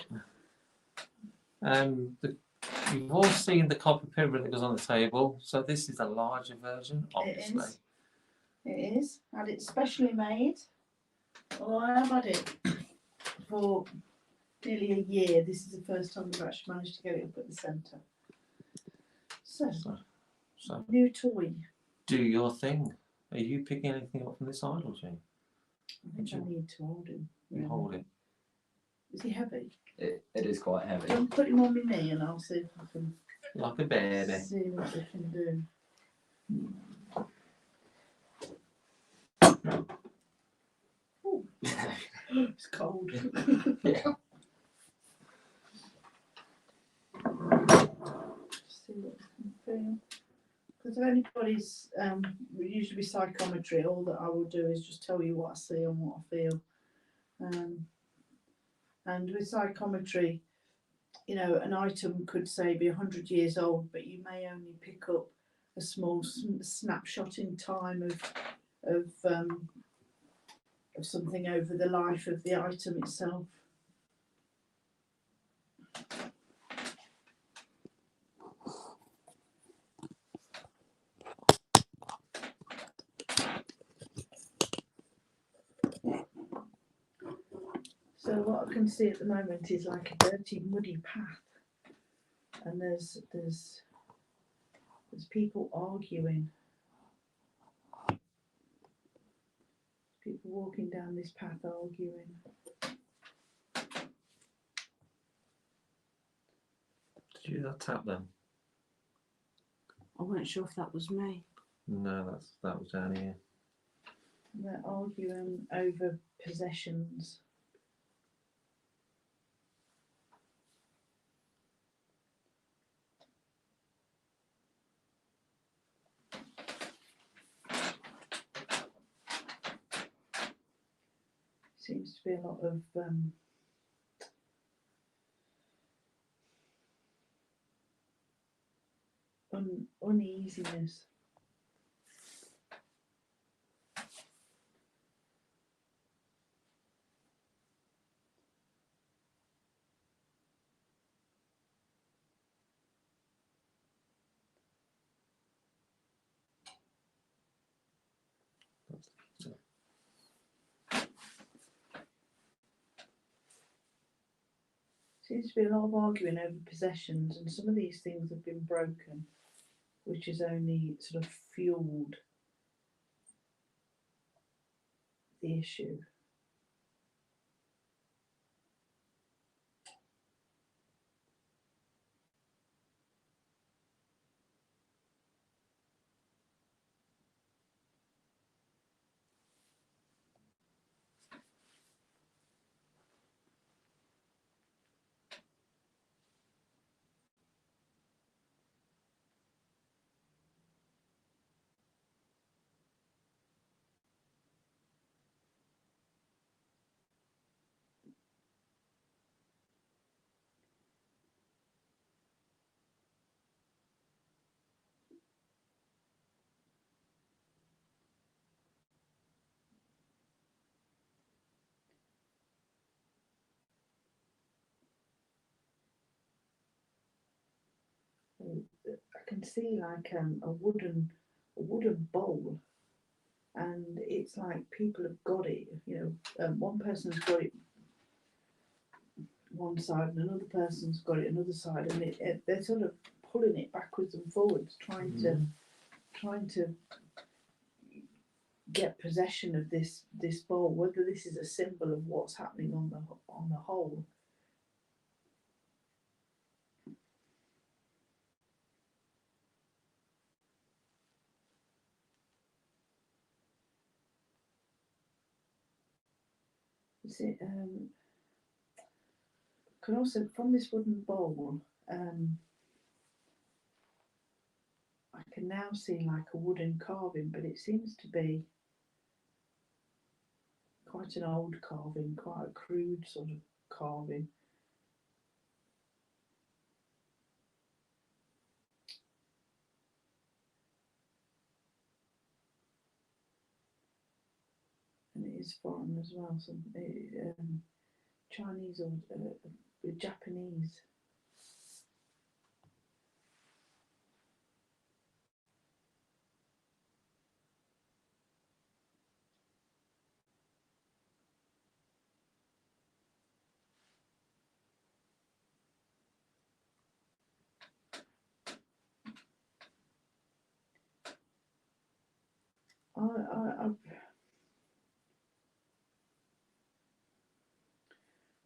You've all seen the copper pyramid that goes on the table. So this is a larger version, obviously. It is. It is. And it's specially made. Well, I have had it for nearly a year. This is the first time we've actually managed to get it up at the centre. So, So new toy. do your thing. Are you picking anything up from this idol, Jane? I think I need to hold him. You really. hold it. Is he heavy? It is quite heavy. I'll put him on my knee and I'll see if I can Like a baby. see what we can do. Ooh, it's cold. Yeah. See what we can feel. Because if anybody's usually psychometry, all that I will do is just tell you what I see and what I feel. And with psychometry, you know, an item could say be 100 years old, but you may only pick up a small snapshot in time of something over the life of the item itself. So what I can see at the moment is like a dirty, muddy path, and there's people arguing. People walking down this path arguing. Did you hear that tap then? I wasn't sure if that was me. No, that was down here. And they're arguing over possessions. Seems to be a lot of uneasiness. Seems to be a lot of arguing over possessions, and some of these things have been broken, which has only sort of fueled the issue. I can see like a wooden bowl, and it's like people have got it. You know, one person's got it one side, and another person's got it another side, and they're sort of pulling it backwards and forwards, trying to get possession of this bowl. Whether this is a symbol of what's happening on the whole. Is it, can also, from this wooden bowl, I can now see like a wooden carving, but it seems to be quite an old carving, quite a crude sort of carving. And it is foreign as well. Some Chinese or Japanese.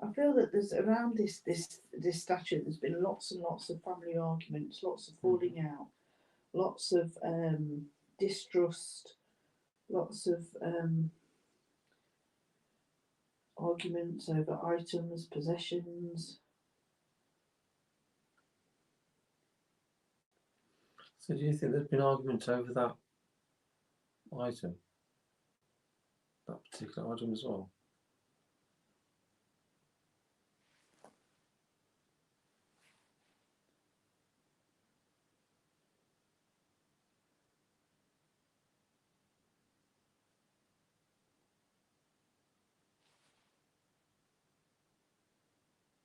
I feel that there's around this statue. There's been lots and lots of family arguments, lots of falling out, lots of distrust, lots of arguments over items, possessions. So do you think there's been argument over that item? That particular item as well?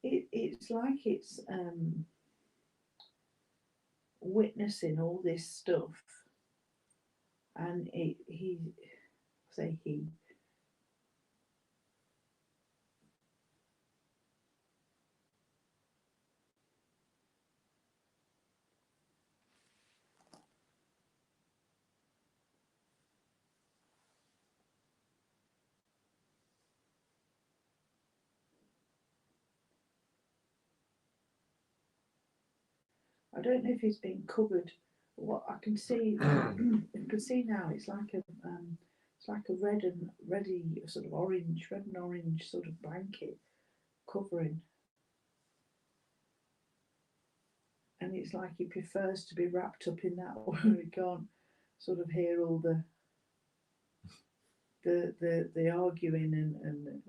It's like it's witnessing all this stuff, and he I don't know if he's been covered. What I can see, you can see now, it's like a red and sort of orange, red and orange sort of blanket covering, and it's like he prefers to be wrapped up in that where he can't sort of hear all the arguing and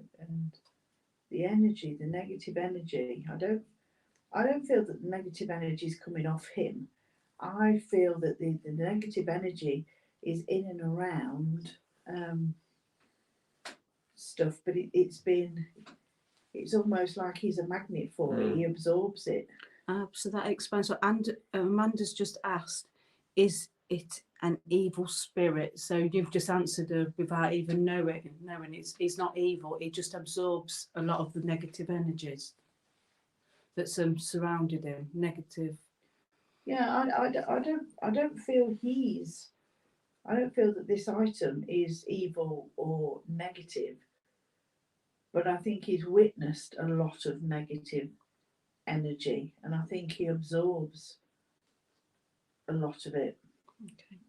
the energy, the negative energy. I don't feel that the negative energy is coming off him. I feel that the negative energy is in and around stuff, but it's almost like he's a magnet for it. He absorbs it. So that explains what. And Amanda's just asked, is it an evil spirit? So you've just answered her without even knowing he's not evil. He just absorbs a lot of the negative energies that's surrounded him. Negative. Yeah, I don't feel that this item is evil or negative, but I think he's witnessed a lot of negative energy, and I think he absorbs a lot of it. Okay.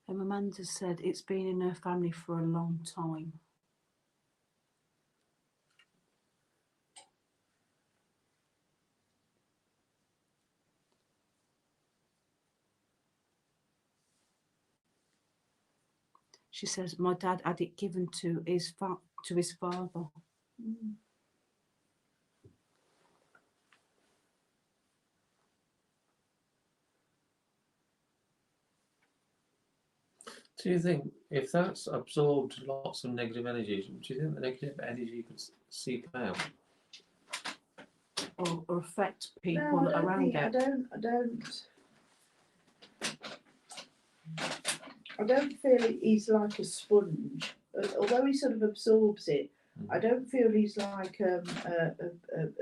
Amanda said it's been in her family for a long time. She says my dad had it given to his father. Mm. Do you think if that's absorbed lots of negative energy, do you think the negative energy could seep out? Or affect people No, around it? I don't feel he's like a sponge. Although he sort of absorbs it, I don't feel he's like a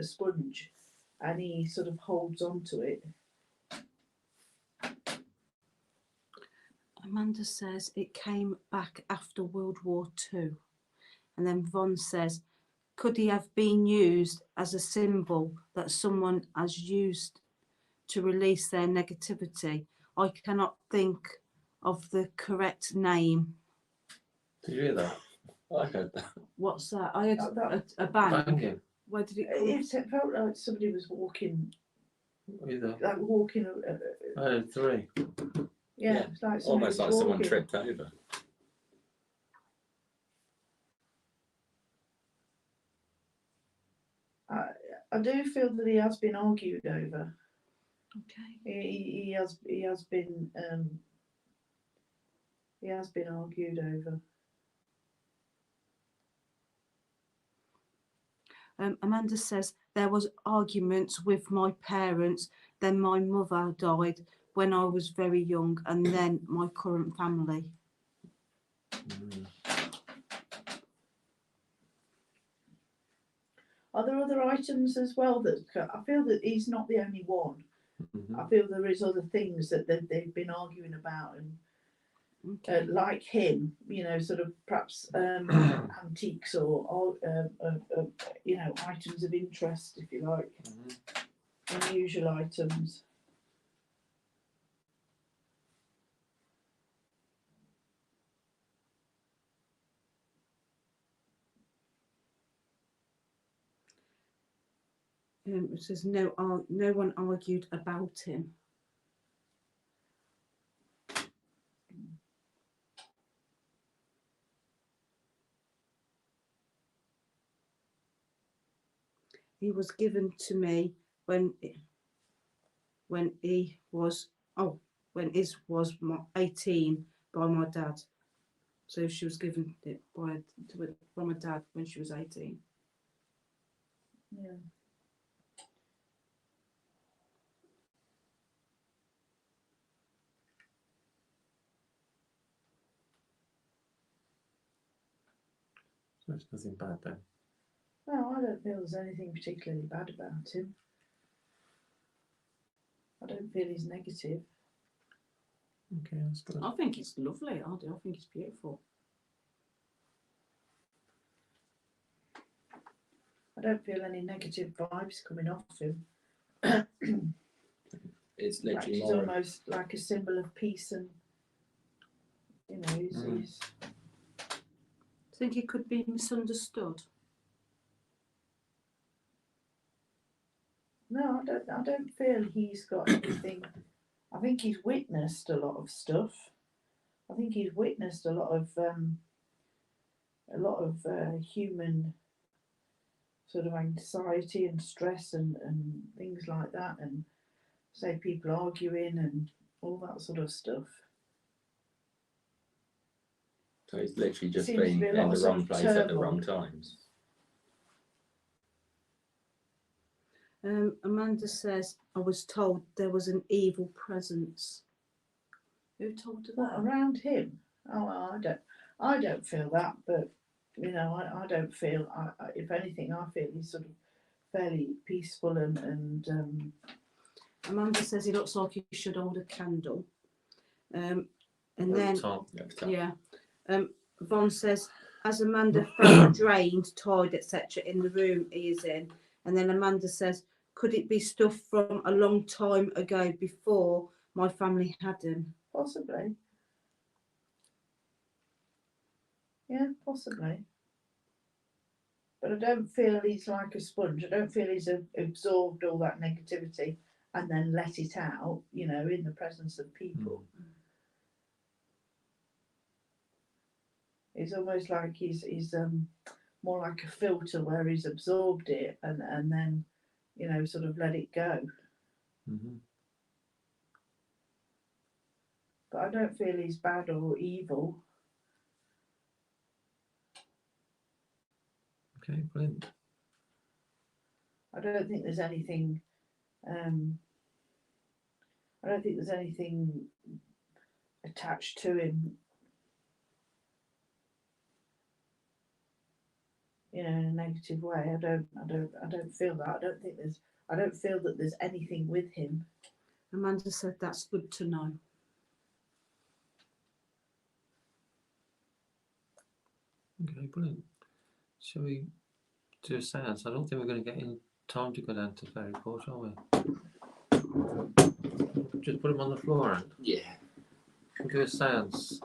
sponge, and he sort of holds on to it. Amanda says it came back after World War II. And then Vaughn says, could he have been used as a symbol that someone has used to release their negativity? I cannot think of the correct name. Did you hear that? I heard that. What's that? I had That- a bang. Banging. Where did it come? It felt like somebody was walking, Either. like walking. I heard 3. Yeah, Yeah, it's like Almost like someone walking. tripped over. I do feel that he has been argued over. Okay. He has been argued over. Amanda says there was arguments with my parents. Then my mother died when I was very young, and then my current family. Mm. Are there other items as well that I feel that he's not the only one? Mhm. I feel there is other things that they've been arguing about, and Okay. like him, you know, sort of perhaps antiques or you know, items of interest, if you like, Mhm. unusual items. It says no one argued about him. He was given to me when he was 18 by my dad. So she was given it by my dad when she was 18. Yeah. So it's nothing bad then. No, I don't feel there's anything particularly bad about him. I don't feel he's negative. Okay, that's good. I think it's lovely. I do. I think it's beautiful. I don't feel any negative vibes coming off him. It's Like literally he's more. almost like a symbol of peace, and you know, he's Think he could be misunderstood. no, I don't feel he's got anything. I think he's witnessed a lot of stuff. I think he's witnessed a lot of human sort of anxiety and stress and things like that, and say people arguing and all that sort of stuff. So he's literally just Seems to been be a in lot the of wrong sort of place at the turmoil. wrong times. Amanda says, I was told there was an evil presence. Who told her What, that? around him? Oh, well, I don't feel that, but you know, I don't feel. If anything, I feel he's sort of fairly peaceful and Amanda says he looks like he should hold a candle. And At the then, top. yeah. Yvonne says, as Amanda felt drained, tired, etc. in the room he is in. And then Amanda says, could it be stuff from a long time ago before my family had him? possibly, yeah, possibly. But I don't feel he's like a sponge. I don't feel he's absorbed all that negativity and then let it out, you know, in the presence of people. It's almost like he's more like a filter where he's absorbed it and then, you know, sort of let it go. Mhm. But I don't feel he's bad or evil. Okay, brilliant. I don't think there's anything. I don't think there's anything attached to him, you know, in a negative way. I don't feel that. I don't feel that there's anything with him. Amanda said that's good to know. Okay, brilliant. Shall we do a seance? I don't think we're going to get in time to go down to Fairy Court, are we? Just put him on the floor, and Yeah. we'll think of a seance?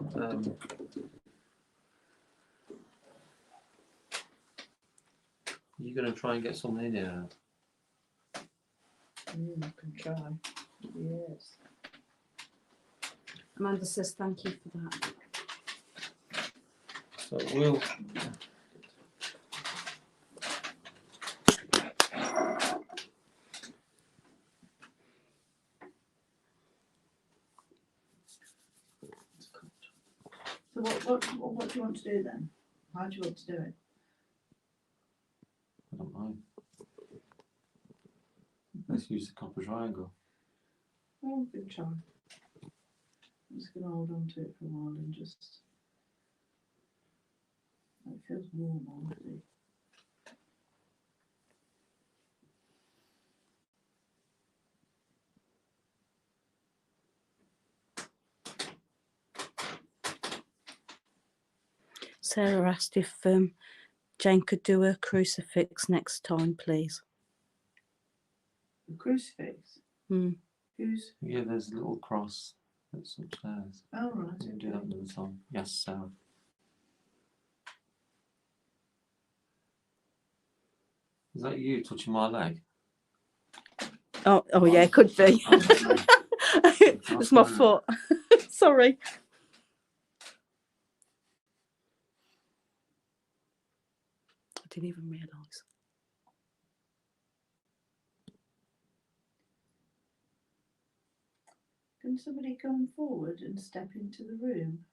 You're going to try and get something in here. I can try. Yes. Amanda says thank you for that. So we'll. So what do you want to do then? How do you want to do it? I don't mind. Let's use the copper triangle. Oh, we can try. I'm just going to hold on to it for a while and just. It feels warm already. Sarah asked if Jane could do a crucifix next time, please. The crucifix? Hmm. Who's? Yeah, there's a little cross that's upstairs. Oh, right. You can do that another time. Yes, Sarah. Is that you touching my leg? Oh yeah, it could be. It's my foot. Sorry. I didn't even realise. Can somebody come forward and step into the room?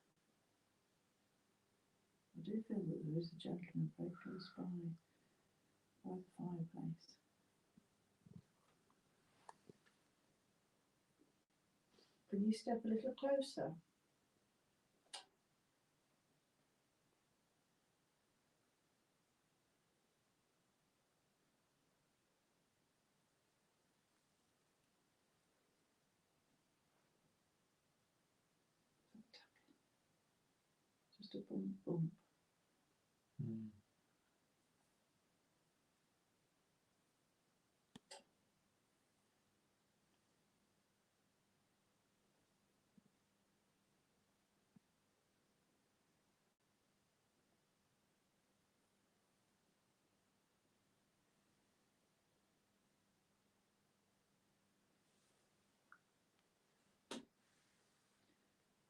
I do feel that there is a gentleman very close by the fireplace. Can you step a little closer? Just a bump, bump. Mm.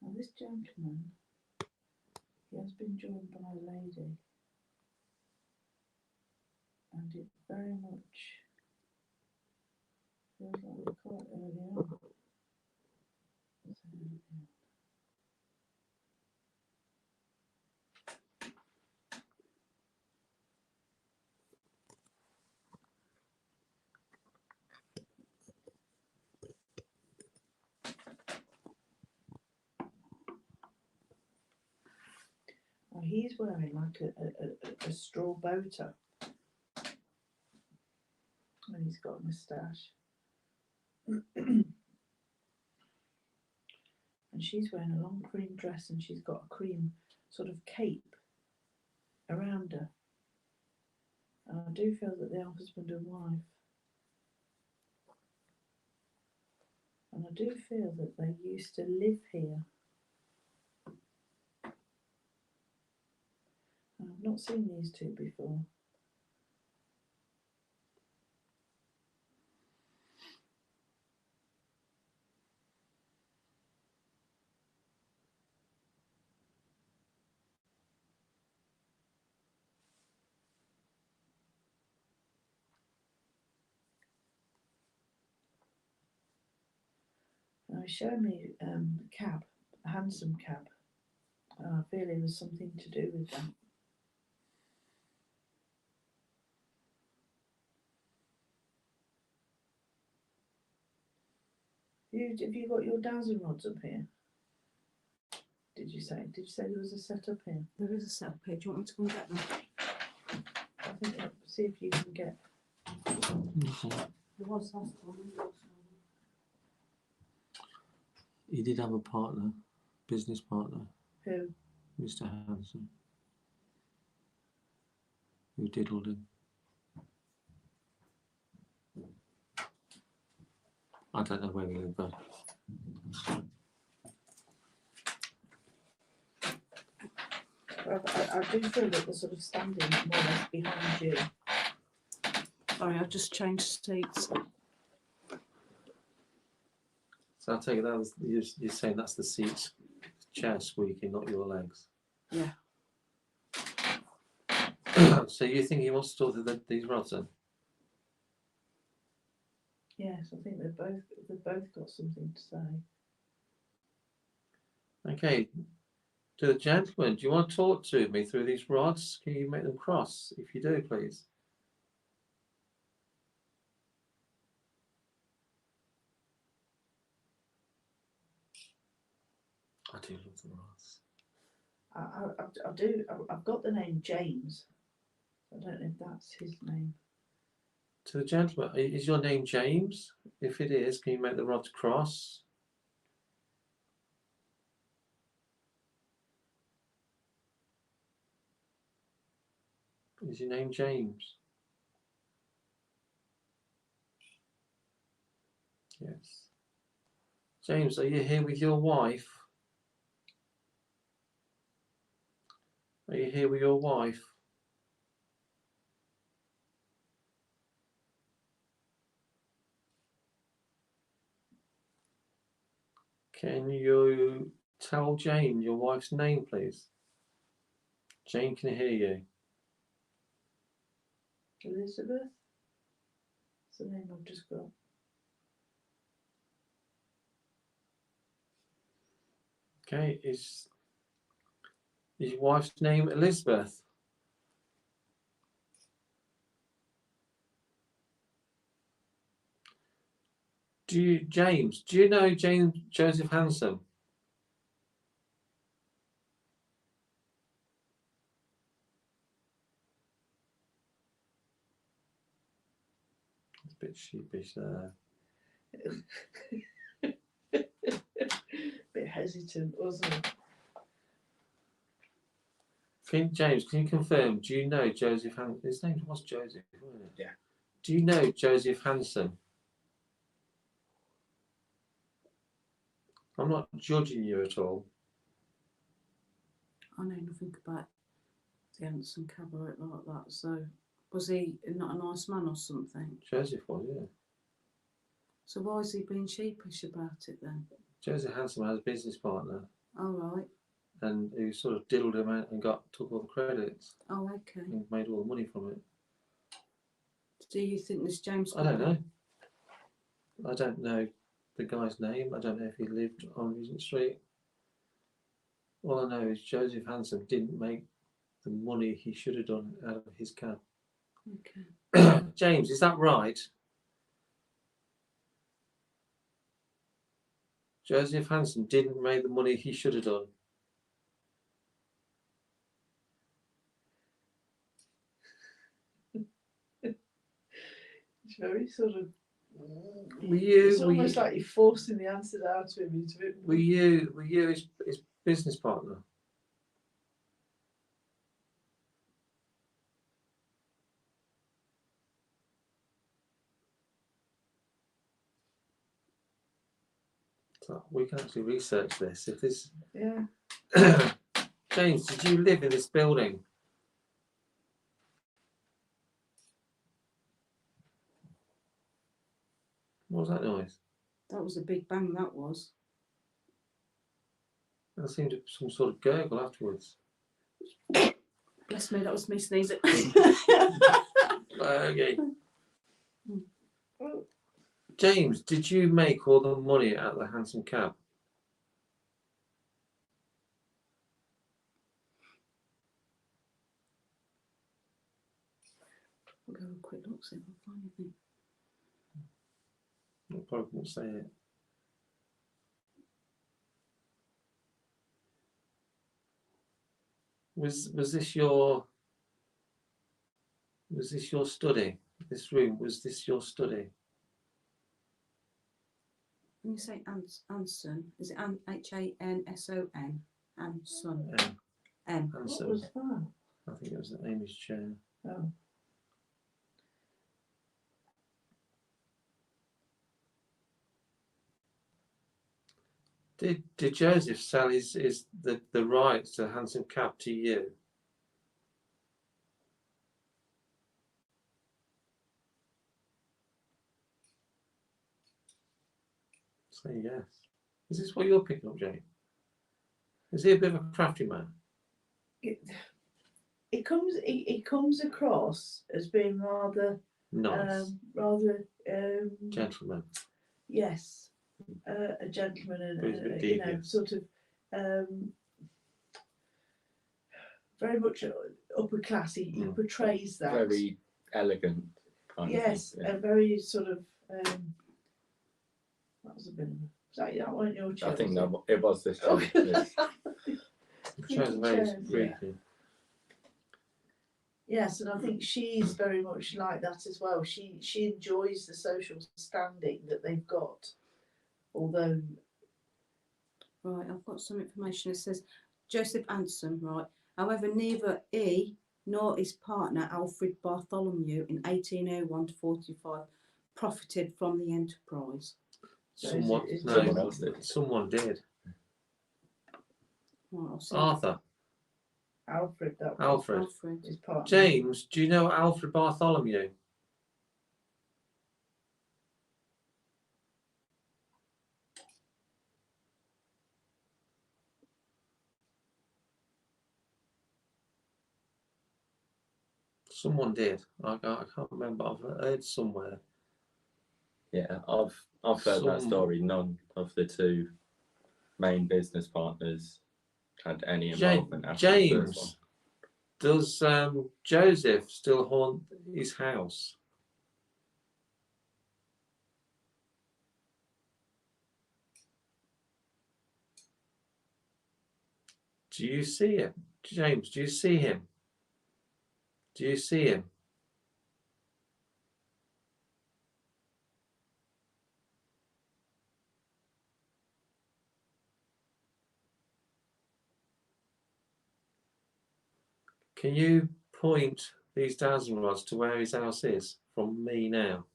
Now this gentleman, he has been joined by a lady, and it very much feels like we're quite early on. So, yeah. Well, he's wearing like a straw bow tie, and he's got a moustache. And she's wearing a long cream dress, and she's got a cream sort of cape around her. And I do feel that they are husband and wife. And I do feel that they used to live here. And I've not seen these two before. Now he showed me a cab, a hansom cab. And I feel it was something to do with that. Have you got your dowsing rods up here? Did you say there was a set up here? There is a setup here. Do you want me to go and get them? I think see if you can get. There was last time. He did have a partner, business partner, Who? Mr. Hanson, who diddled him. I don't know where he lived, but I do feel that they're sort of standing more or less behind you. Sorry, I've just changed seats. So I'll take it that was, you're saying that's the seats, chair squeaking, not your legs. Yeah. So you think he wants to talk to these rods then? Yes, I think they've both got something to say. Okay. To the gentleman, do you want to talk to me through these rods? Can you make them cross? If you do, please. I do love the rods. I've got the name James. I don't know if that's his name. To the gentleman, is your name James? If it is, can you make the rods cross? Is your name James? Yes. James, are you here with your wife? Are you here with your wife? Can you tell Jane your wife's name, please? Jane can hear you. Elizabeth? That's the name I've just got. Okay, is your wife's name Elizabeth? James, do you know James Joseph Hanson? It's a bit sheepish there. Bit hesitant, wasn't it? James, can you confirm? Do you know Joseph Hanson? His name was Joseph, wasn't it? Yeah. Do you know Joseph Hanson? I'm not judging you at all. I know nothing about the Hanson Cabaret like that. So, was he not a nice man or something? Joseph was, yeah. So why is he being sheepish about it then? Joseph Hanson had a business partner, All right. and he sort of diddled him out and took all the credits Oh, okay. and made all the money from it. Do you think this James? I don't know. I don't know the guy's name. I don't know if he lived on Regent Street. All I know is Joseph Hanson didn't make the money he should have done out of his cab. Okay. James, is that right? Joseph Hanson didn't make the money he should have done. It's very sort of. It's almost like you're forcing the answer out to him. It's a bit. Were you his business partner? So we can actually research this. If this, Yeah. James, did you live in this building? What was that noise? That was a big bang. That was. That seemed to be some sort of gurgle afterwards. Bless me. That was me sneezing. Okay. James, did you make all the money out of the Hanson cab? I'll go have a quick look, see if I can find anything. I probably won't say it. Was this your study? This room, was this your study? When you say Anson, is it Hanson? Anson. N. Hanson. What was that? I think it was Amy's chair. Oh. Did Joseph sell the rights to Hanson cab to you? say yes. Is this what you're picking up, Jane? Is he a bit of a crafty man? It comes across as being rather Nice. Gentleman. yes, a gentleman But he's a bit and devious. sort of very much upper class. He portrays that Very elegant kind yes, of thing. a very sort of that was a bit of that weren't your Yeah. I choice? think that it was this show. Okay. Yes. Shows very Chairs, yeah. freaky. Yes, and I think she's very much like that as well. She enjoys the social standing that they've got, although Right, I've got some information. It says Joseph Anson, right. However, neither he nor his partner Alfred Bartholomew in 1801 to 45 profited from the enterprise. So Someone, is it- no, Someone else did. Someone did. Right, I'll see. Arthur. Alfred, that was Alfred. Alfred. his partner. James, do you know Alfred Bartholomew? Someone did. I can't remember. I've heard somewhere. Yeah, I've heard that Some- story. None of the two main business partners had any involvement after the first one. James, does Joseph still haunt his house? Do you see him? James, do you see him? Do you see him? Can you point these dowsing rods to where his house is from me now?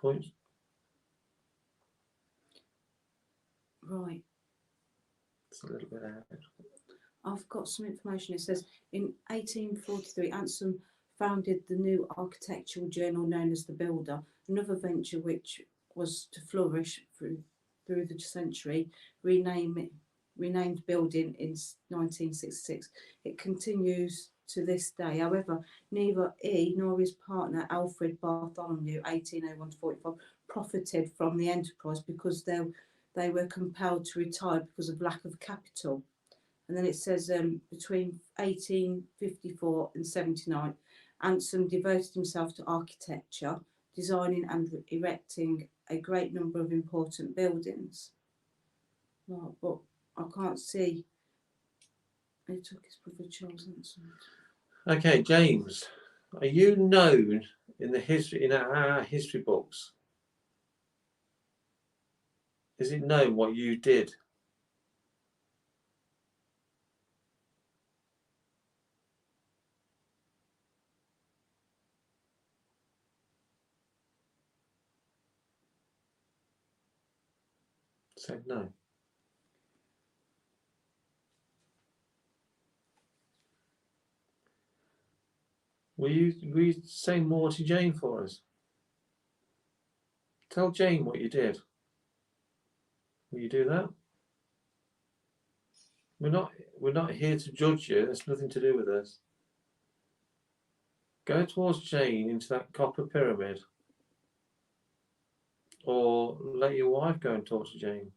Point. Right, It's a little bit out. I've got some information. It says in 1843, Anson founded the new architectural journal known as The Builder, another venture which was to flourish through the century, renamed building in 1966. It continues to this day. However, neither he nor his partner Alfred Bartholomew, 1801 to 45, profited from the enterprise because they were compelled to retire because of lack of capital. And then it says between 1854 and 79, Anson devoted himself to architecture, designing and erecting a great number of important buildings. Right, but I can't see. He took his brother Charles Anson. Okay, James, are you known in our history books? Is it known what you did? Said no. Will you say more to Jane for us? Tell Jane what you did. Will you do that? We're not here to judge you. That's nothing to do with us. Go towards Jane into that copper pyramid. Or let your wife go and talk to Jane.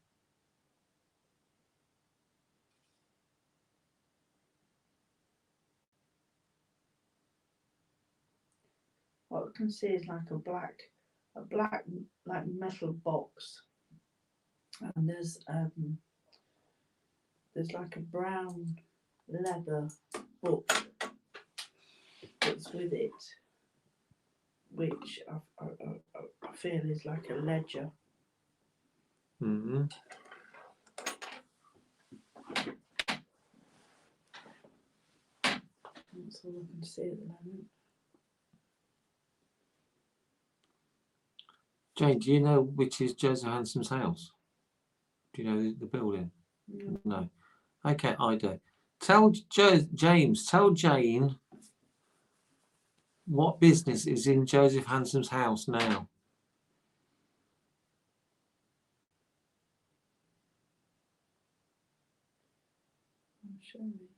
What I can see is like a black like metal box, and there's like a brown leather book that's with it, which I feel is like a ledger. Mm-hmm. That's all I can see at the moment. Jane, do you know which is Joseph Hanson's house? Do you know the building? No. Okay, I do. Tell James, tell Jane what business is in Joseph Hanson's house now. show me.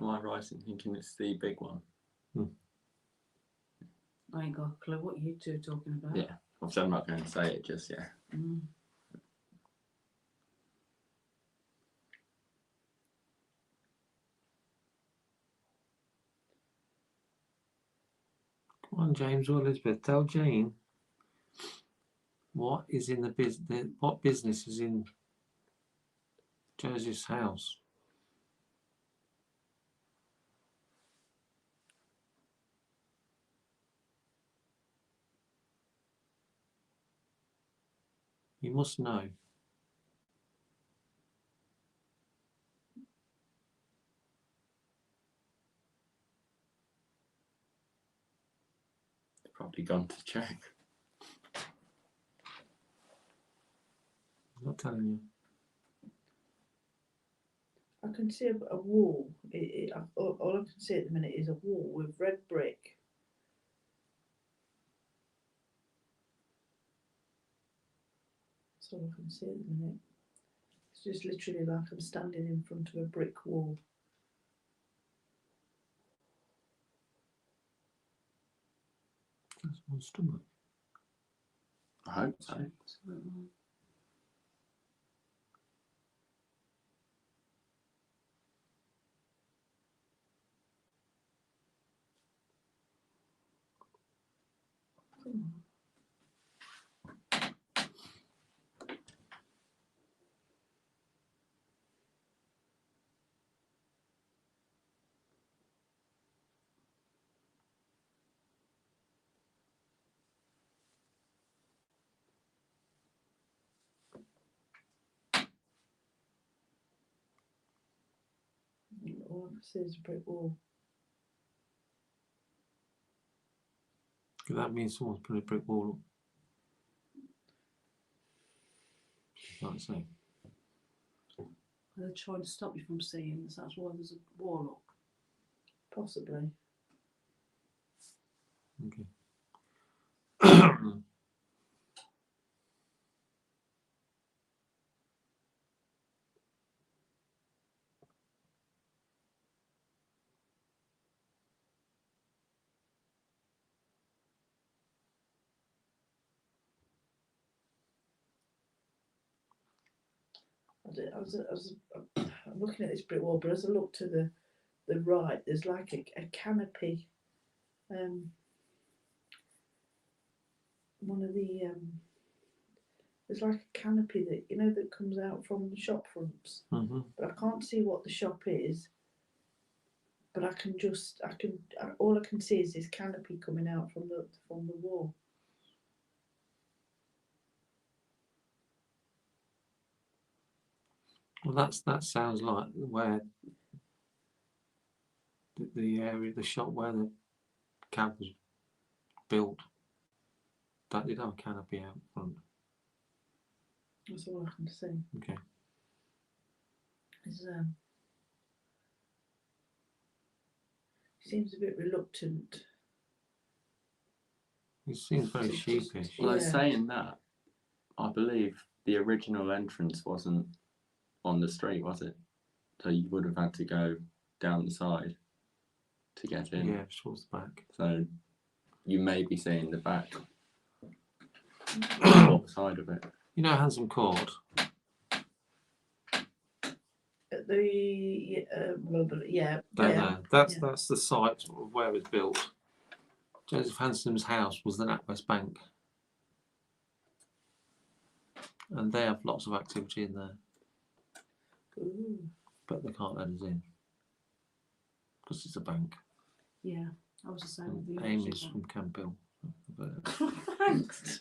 Am I right in thinking it's the big one? I ain't got a clue what you two are talking about. Yeah. Obviously, I'm not going to say it just yet. Mm. Come on, James or Elizabeth, tell Jane what is in the business. What business is in Joseph's house? You must know. They've probably gone to check. I'm not telling you. I can see a wall. All I can see at the minute is a wall with red brick. That's all I can see at the minute. It's just literally like I'm standing in front of a brick wall. That's my stomach. I hope so. Come on. All I can see is a brick wall. That means someone's put a brick wall up. Like I say. They're trying to stop you from seeing this. That's why there's a wall up. Possibly. Okay. I'm looking at this brick wall, but as I look to the right, there's like a canopy. One of the there's like a canopy that that comes out from the shop fronts, Mm-hmm. but I can't see what the shop is. But all I can see is this canopy coming out from the wall. Well, that sounds like where the area, the shop where the camp was built. That did have a canopy out front. That's all I can see. Okay. He seems a bit reluctant. It seems very Just- sheepish. Well, Yeah. saying that, I believe the original entrance wasn't on the street, was it? So you would have had to go down the side to get in. Yeah, towards the back. So you may be seeing the back side of it. You know Handsome Court? At the yeah. That's the site of where it was built. Joseph Handsome's house was the NatWest Bank. And they have lots of activity in there, Ooh. but they can't let us in because it's a bank. Yeah, I was the same And with the Amy's from Campbell. But, Thanks.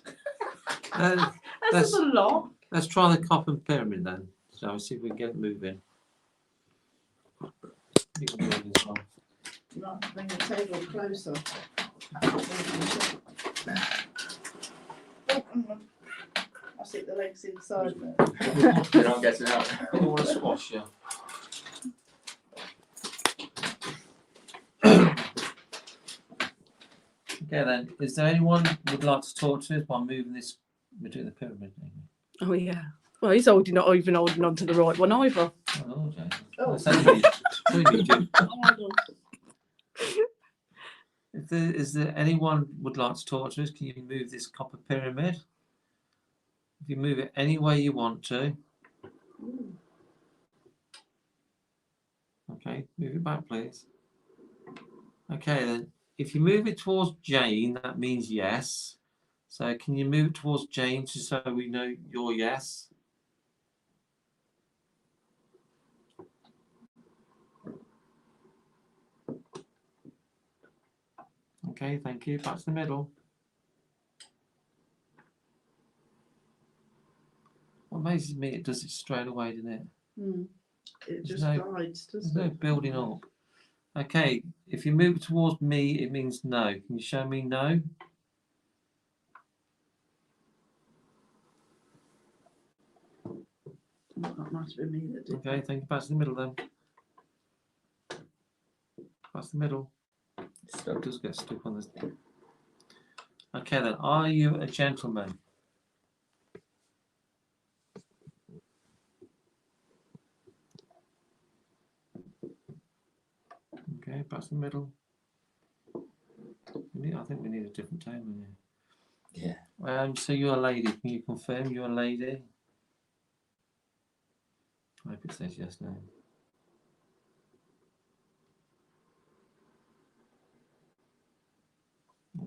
let's, That's a lot. let's try the Coffin Pyramid then. So see if we can get it moving. You can do it as well. Right, bring the table closer. I see the legs inside there. You're not getting out. I want to squash you. Okay then, is there anyone who would like to talk to us while moving this? We're doing the pyramid thing. Oh yeah. Well, he's not even holding on to the right one either. Oh, James. Oh. It's only me, Jim. Hold on. Is there anyone would like to talk to us? Can you move this copper pyramid? If you move it any way you want to. Ooh. Okay, move it back, please. Okay, then. If you move it towards Jane, that means yes. So can you move it towards Jane just so we know your yes? Okay, thank you. Back to the middle. What amazes me, it does it straight away, doesn't it? It There's just no- glides, There's doesn't no it? building up. Okay, if you move towards me, it means no. Can you show me no? That might have been me that did. Okay, thank you. Back to the middle then. Back to the middle. It does get stuck on this. Okay then, are you a gentleman? Okay, back to the middle. I think we need a different tone here. Yeah. So you're a lady. Can you confirm you're a lady? I hope it says yes now.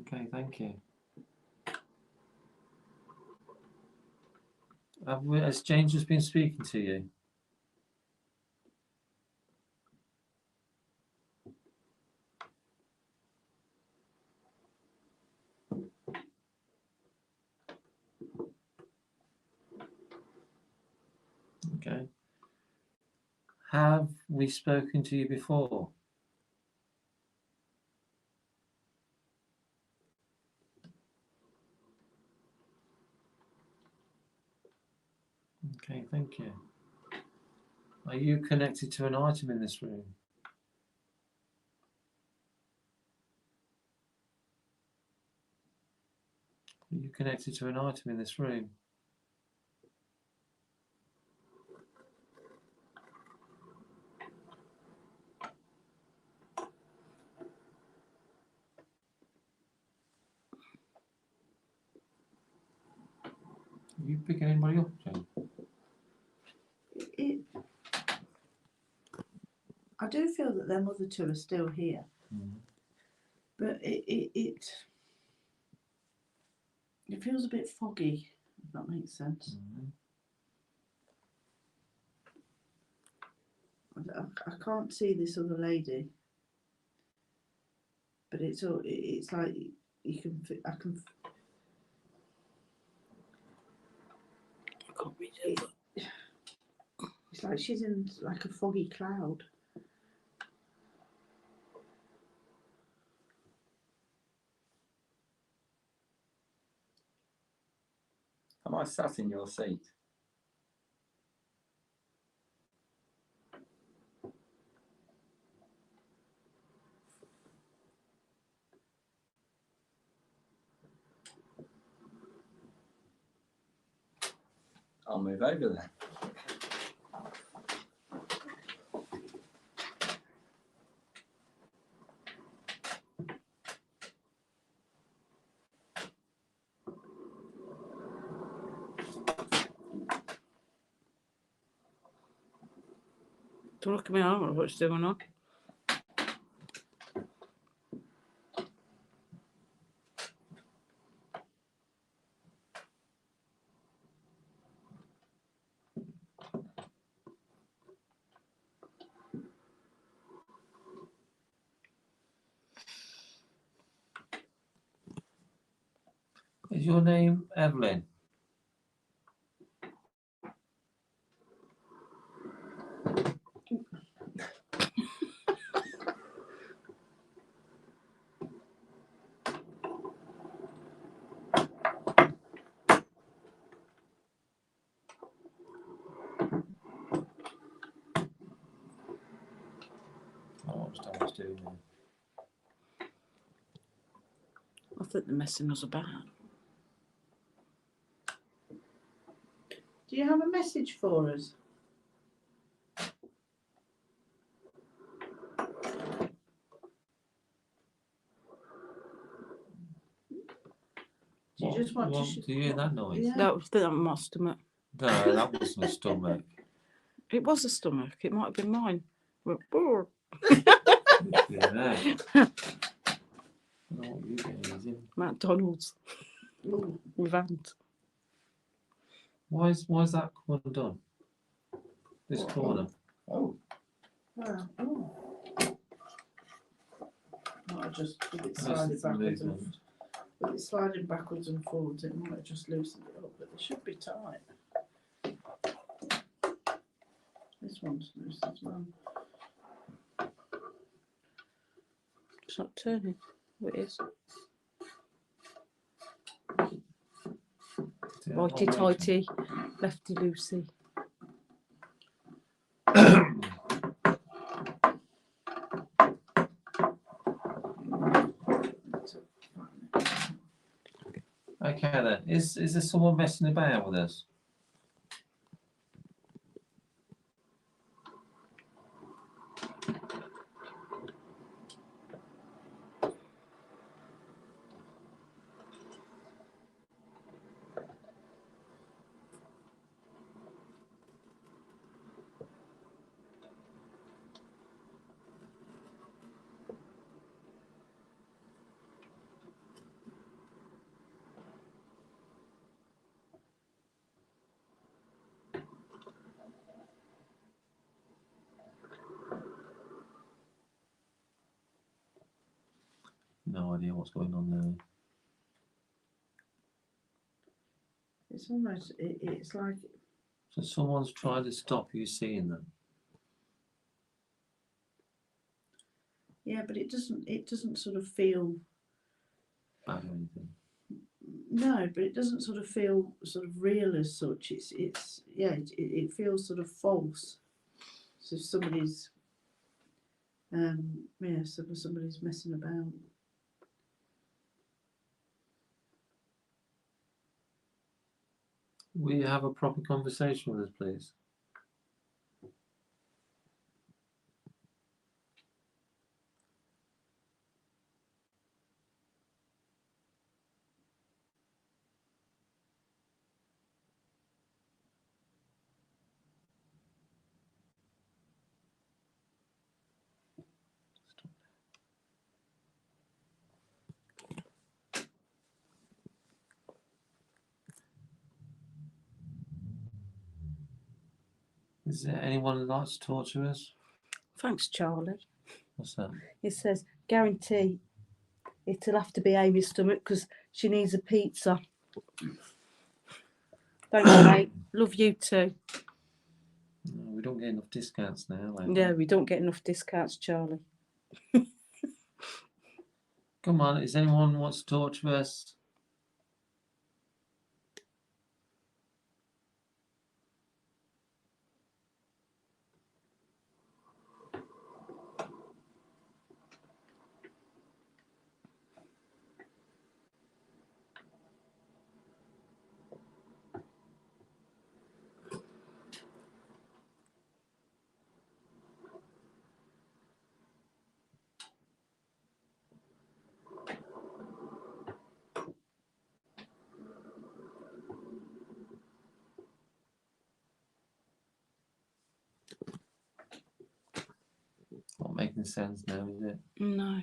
Okay, thank you. Has James just been speaking to you? Okay. Have we spoken to you before? Okay, thank you. Are you connected to an item in this room? Are you connected to an item in this room? Are you picking anybody up, Jane? I do feel that them other two are still here, but it feels a bit foggy, if that makes sense. I can't see this other lady, but it's like you can I can. It's like she's in like a foggy cloud. Am I sat in your seat? I'll move over then. Don't look at me, I don't know what's going on. Is your name Evelyn? I don't understand what he's doing there. think they're messing us about. Do you have a message for us? Do you just want to? Do you hear that noise? Yeah. That was my stomach. No, that wasn't a stomach. It was a stomach. It might have been mine. Went, "Brr." Yeah. I don't know what you're getting, is it? McDonald's Ooh. with ants. Why is that corner done? This corner. Oh, Oh. Might have just with it This sliding is the backwards and movement. with it sliding backwards and forwards, it might have just loosened it up, but they should be tight. This one's loose as well. It's not turning. Oh, it is. Yeah, Righty not working. tighty, lefty loosey. Okay then. Is there someone messing about with us? No idea what's going on there. It's almost it's like So someone's trying to stop you seeing them. yeah, but it doesn't sort of feel Bad or anything. no, but it doesn't sort of feel sort of real as such. It's yeah, it feels sort of false. So if somebody's somebody's messing about. Will you have a proper conversation with us, please? Is there anyone who'd like to talk to us? Thanks, Charlie. What's that? It says, guarantee it'll have to be Amy's stomach because she needs a pizza. Thanks, mate. Love you too. No, we don't get enough discounts now. Like. Yeah, we don't get enough discounts, Charlie. Come on, is anyone who wants to talk to us? Not making sense now, is it? No.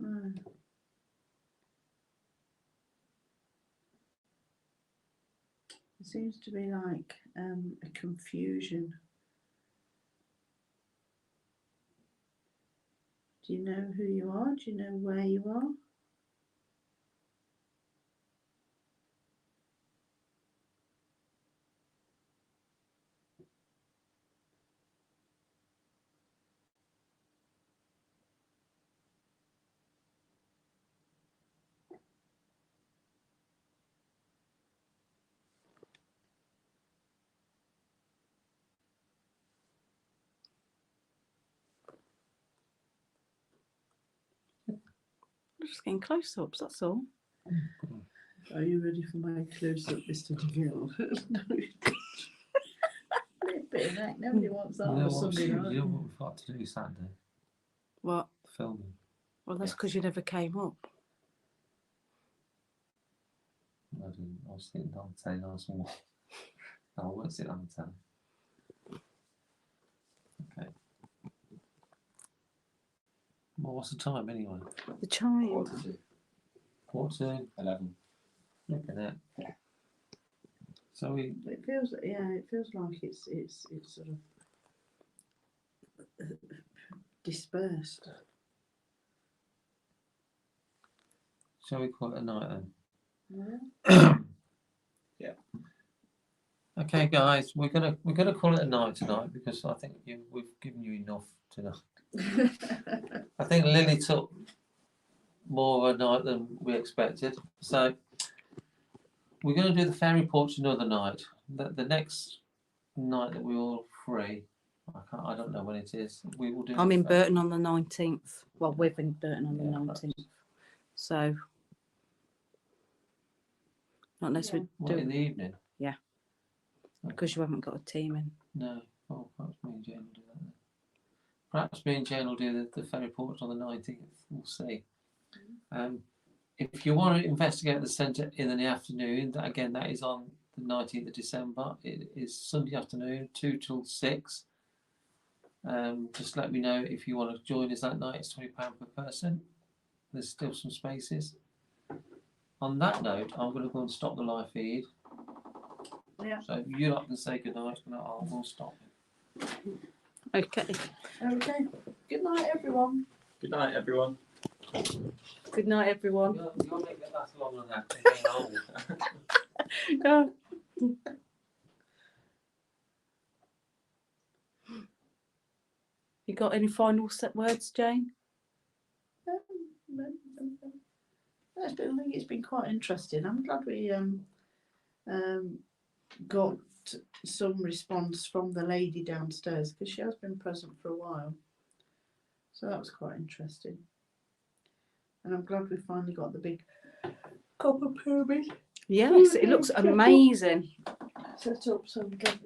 Mm. It seems to be like a confusion. Do you know who you are? Do you know where you are? just getting close ups, that's all. Are you ready for my close up, Mr. DeVille? Bit of that. Nobody wants that on a Sunday night. what we've got to do Saturday? What? Filming. Well, that's Yeah. because you never came up. I didn't. I was sitting on the telly last one. No, I won't sit on the telly. Okay. Well, what's the time anyway? The chime. Quarter to 11. look at that. So we It feels, yeah, it feels like it's sort of dispersed. shall we call it a night then? Yeah. Yeah. Okay, guys, we're gonna call it a night tonight because I think we've given you enough tonight. I think Lily took more of a night than we expected, so we're going to do the fairy porch another night. The next night that we're all free, I don't know when it is. We will do. I'm the in fa- Burton on the 19th. Well, we're in Burton on the Yeah, 19th. So, not unless we What, in do, the evening? Yeah. Okay. because you haven't got a team in. No. Oh, perhaps me and Jane will do that then. Perhaps me and Jane will do the fairy porch on the 19th. We'll see. If you want to investigate the centre in the afternoon, that is on the 19th of December. It is Sunday afternoon, 2 till 6. Just let me know if you want to join us that night. It's £20 per person. There's still some spaces. On that note, I'm going to go and stop the live feed. Yeah. So if you lot can say goodnight, and I will stop it. Okay. Okay. Good night, everyone. Good night, everyone. Good night, everyone. You'll make it last longer than that. Oh. You got any final set words, Jane? I think it's been quite interesting. I'm glad we got some response from the lady downstairs because she has been present for a while. So that was quite interesting. And I'm glad we finally got the big copper pyramid Yes, it looks amazing. set up so we can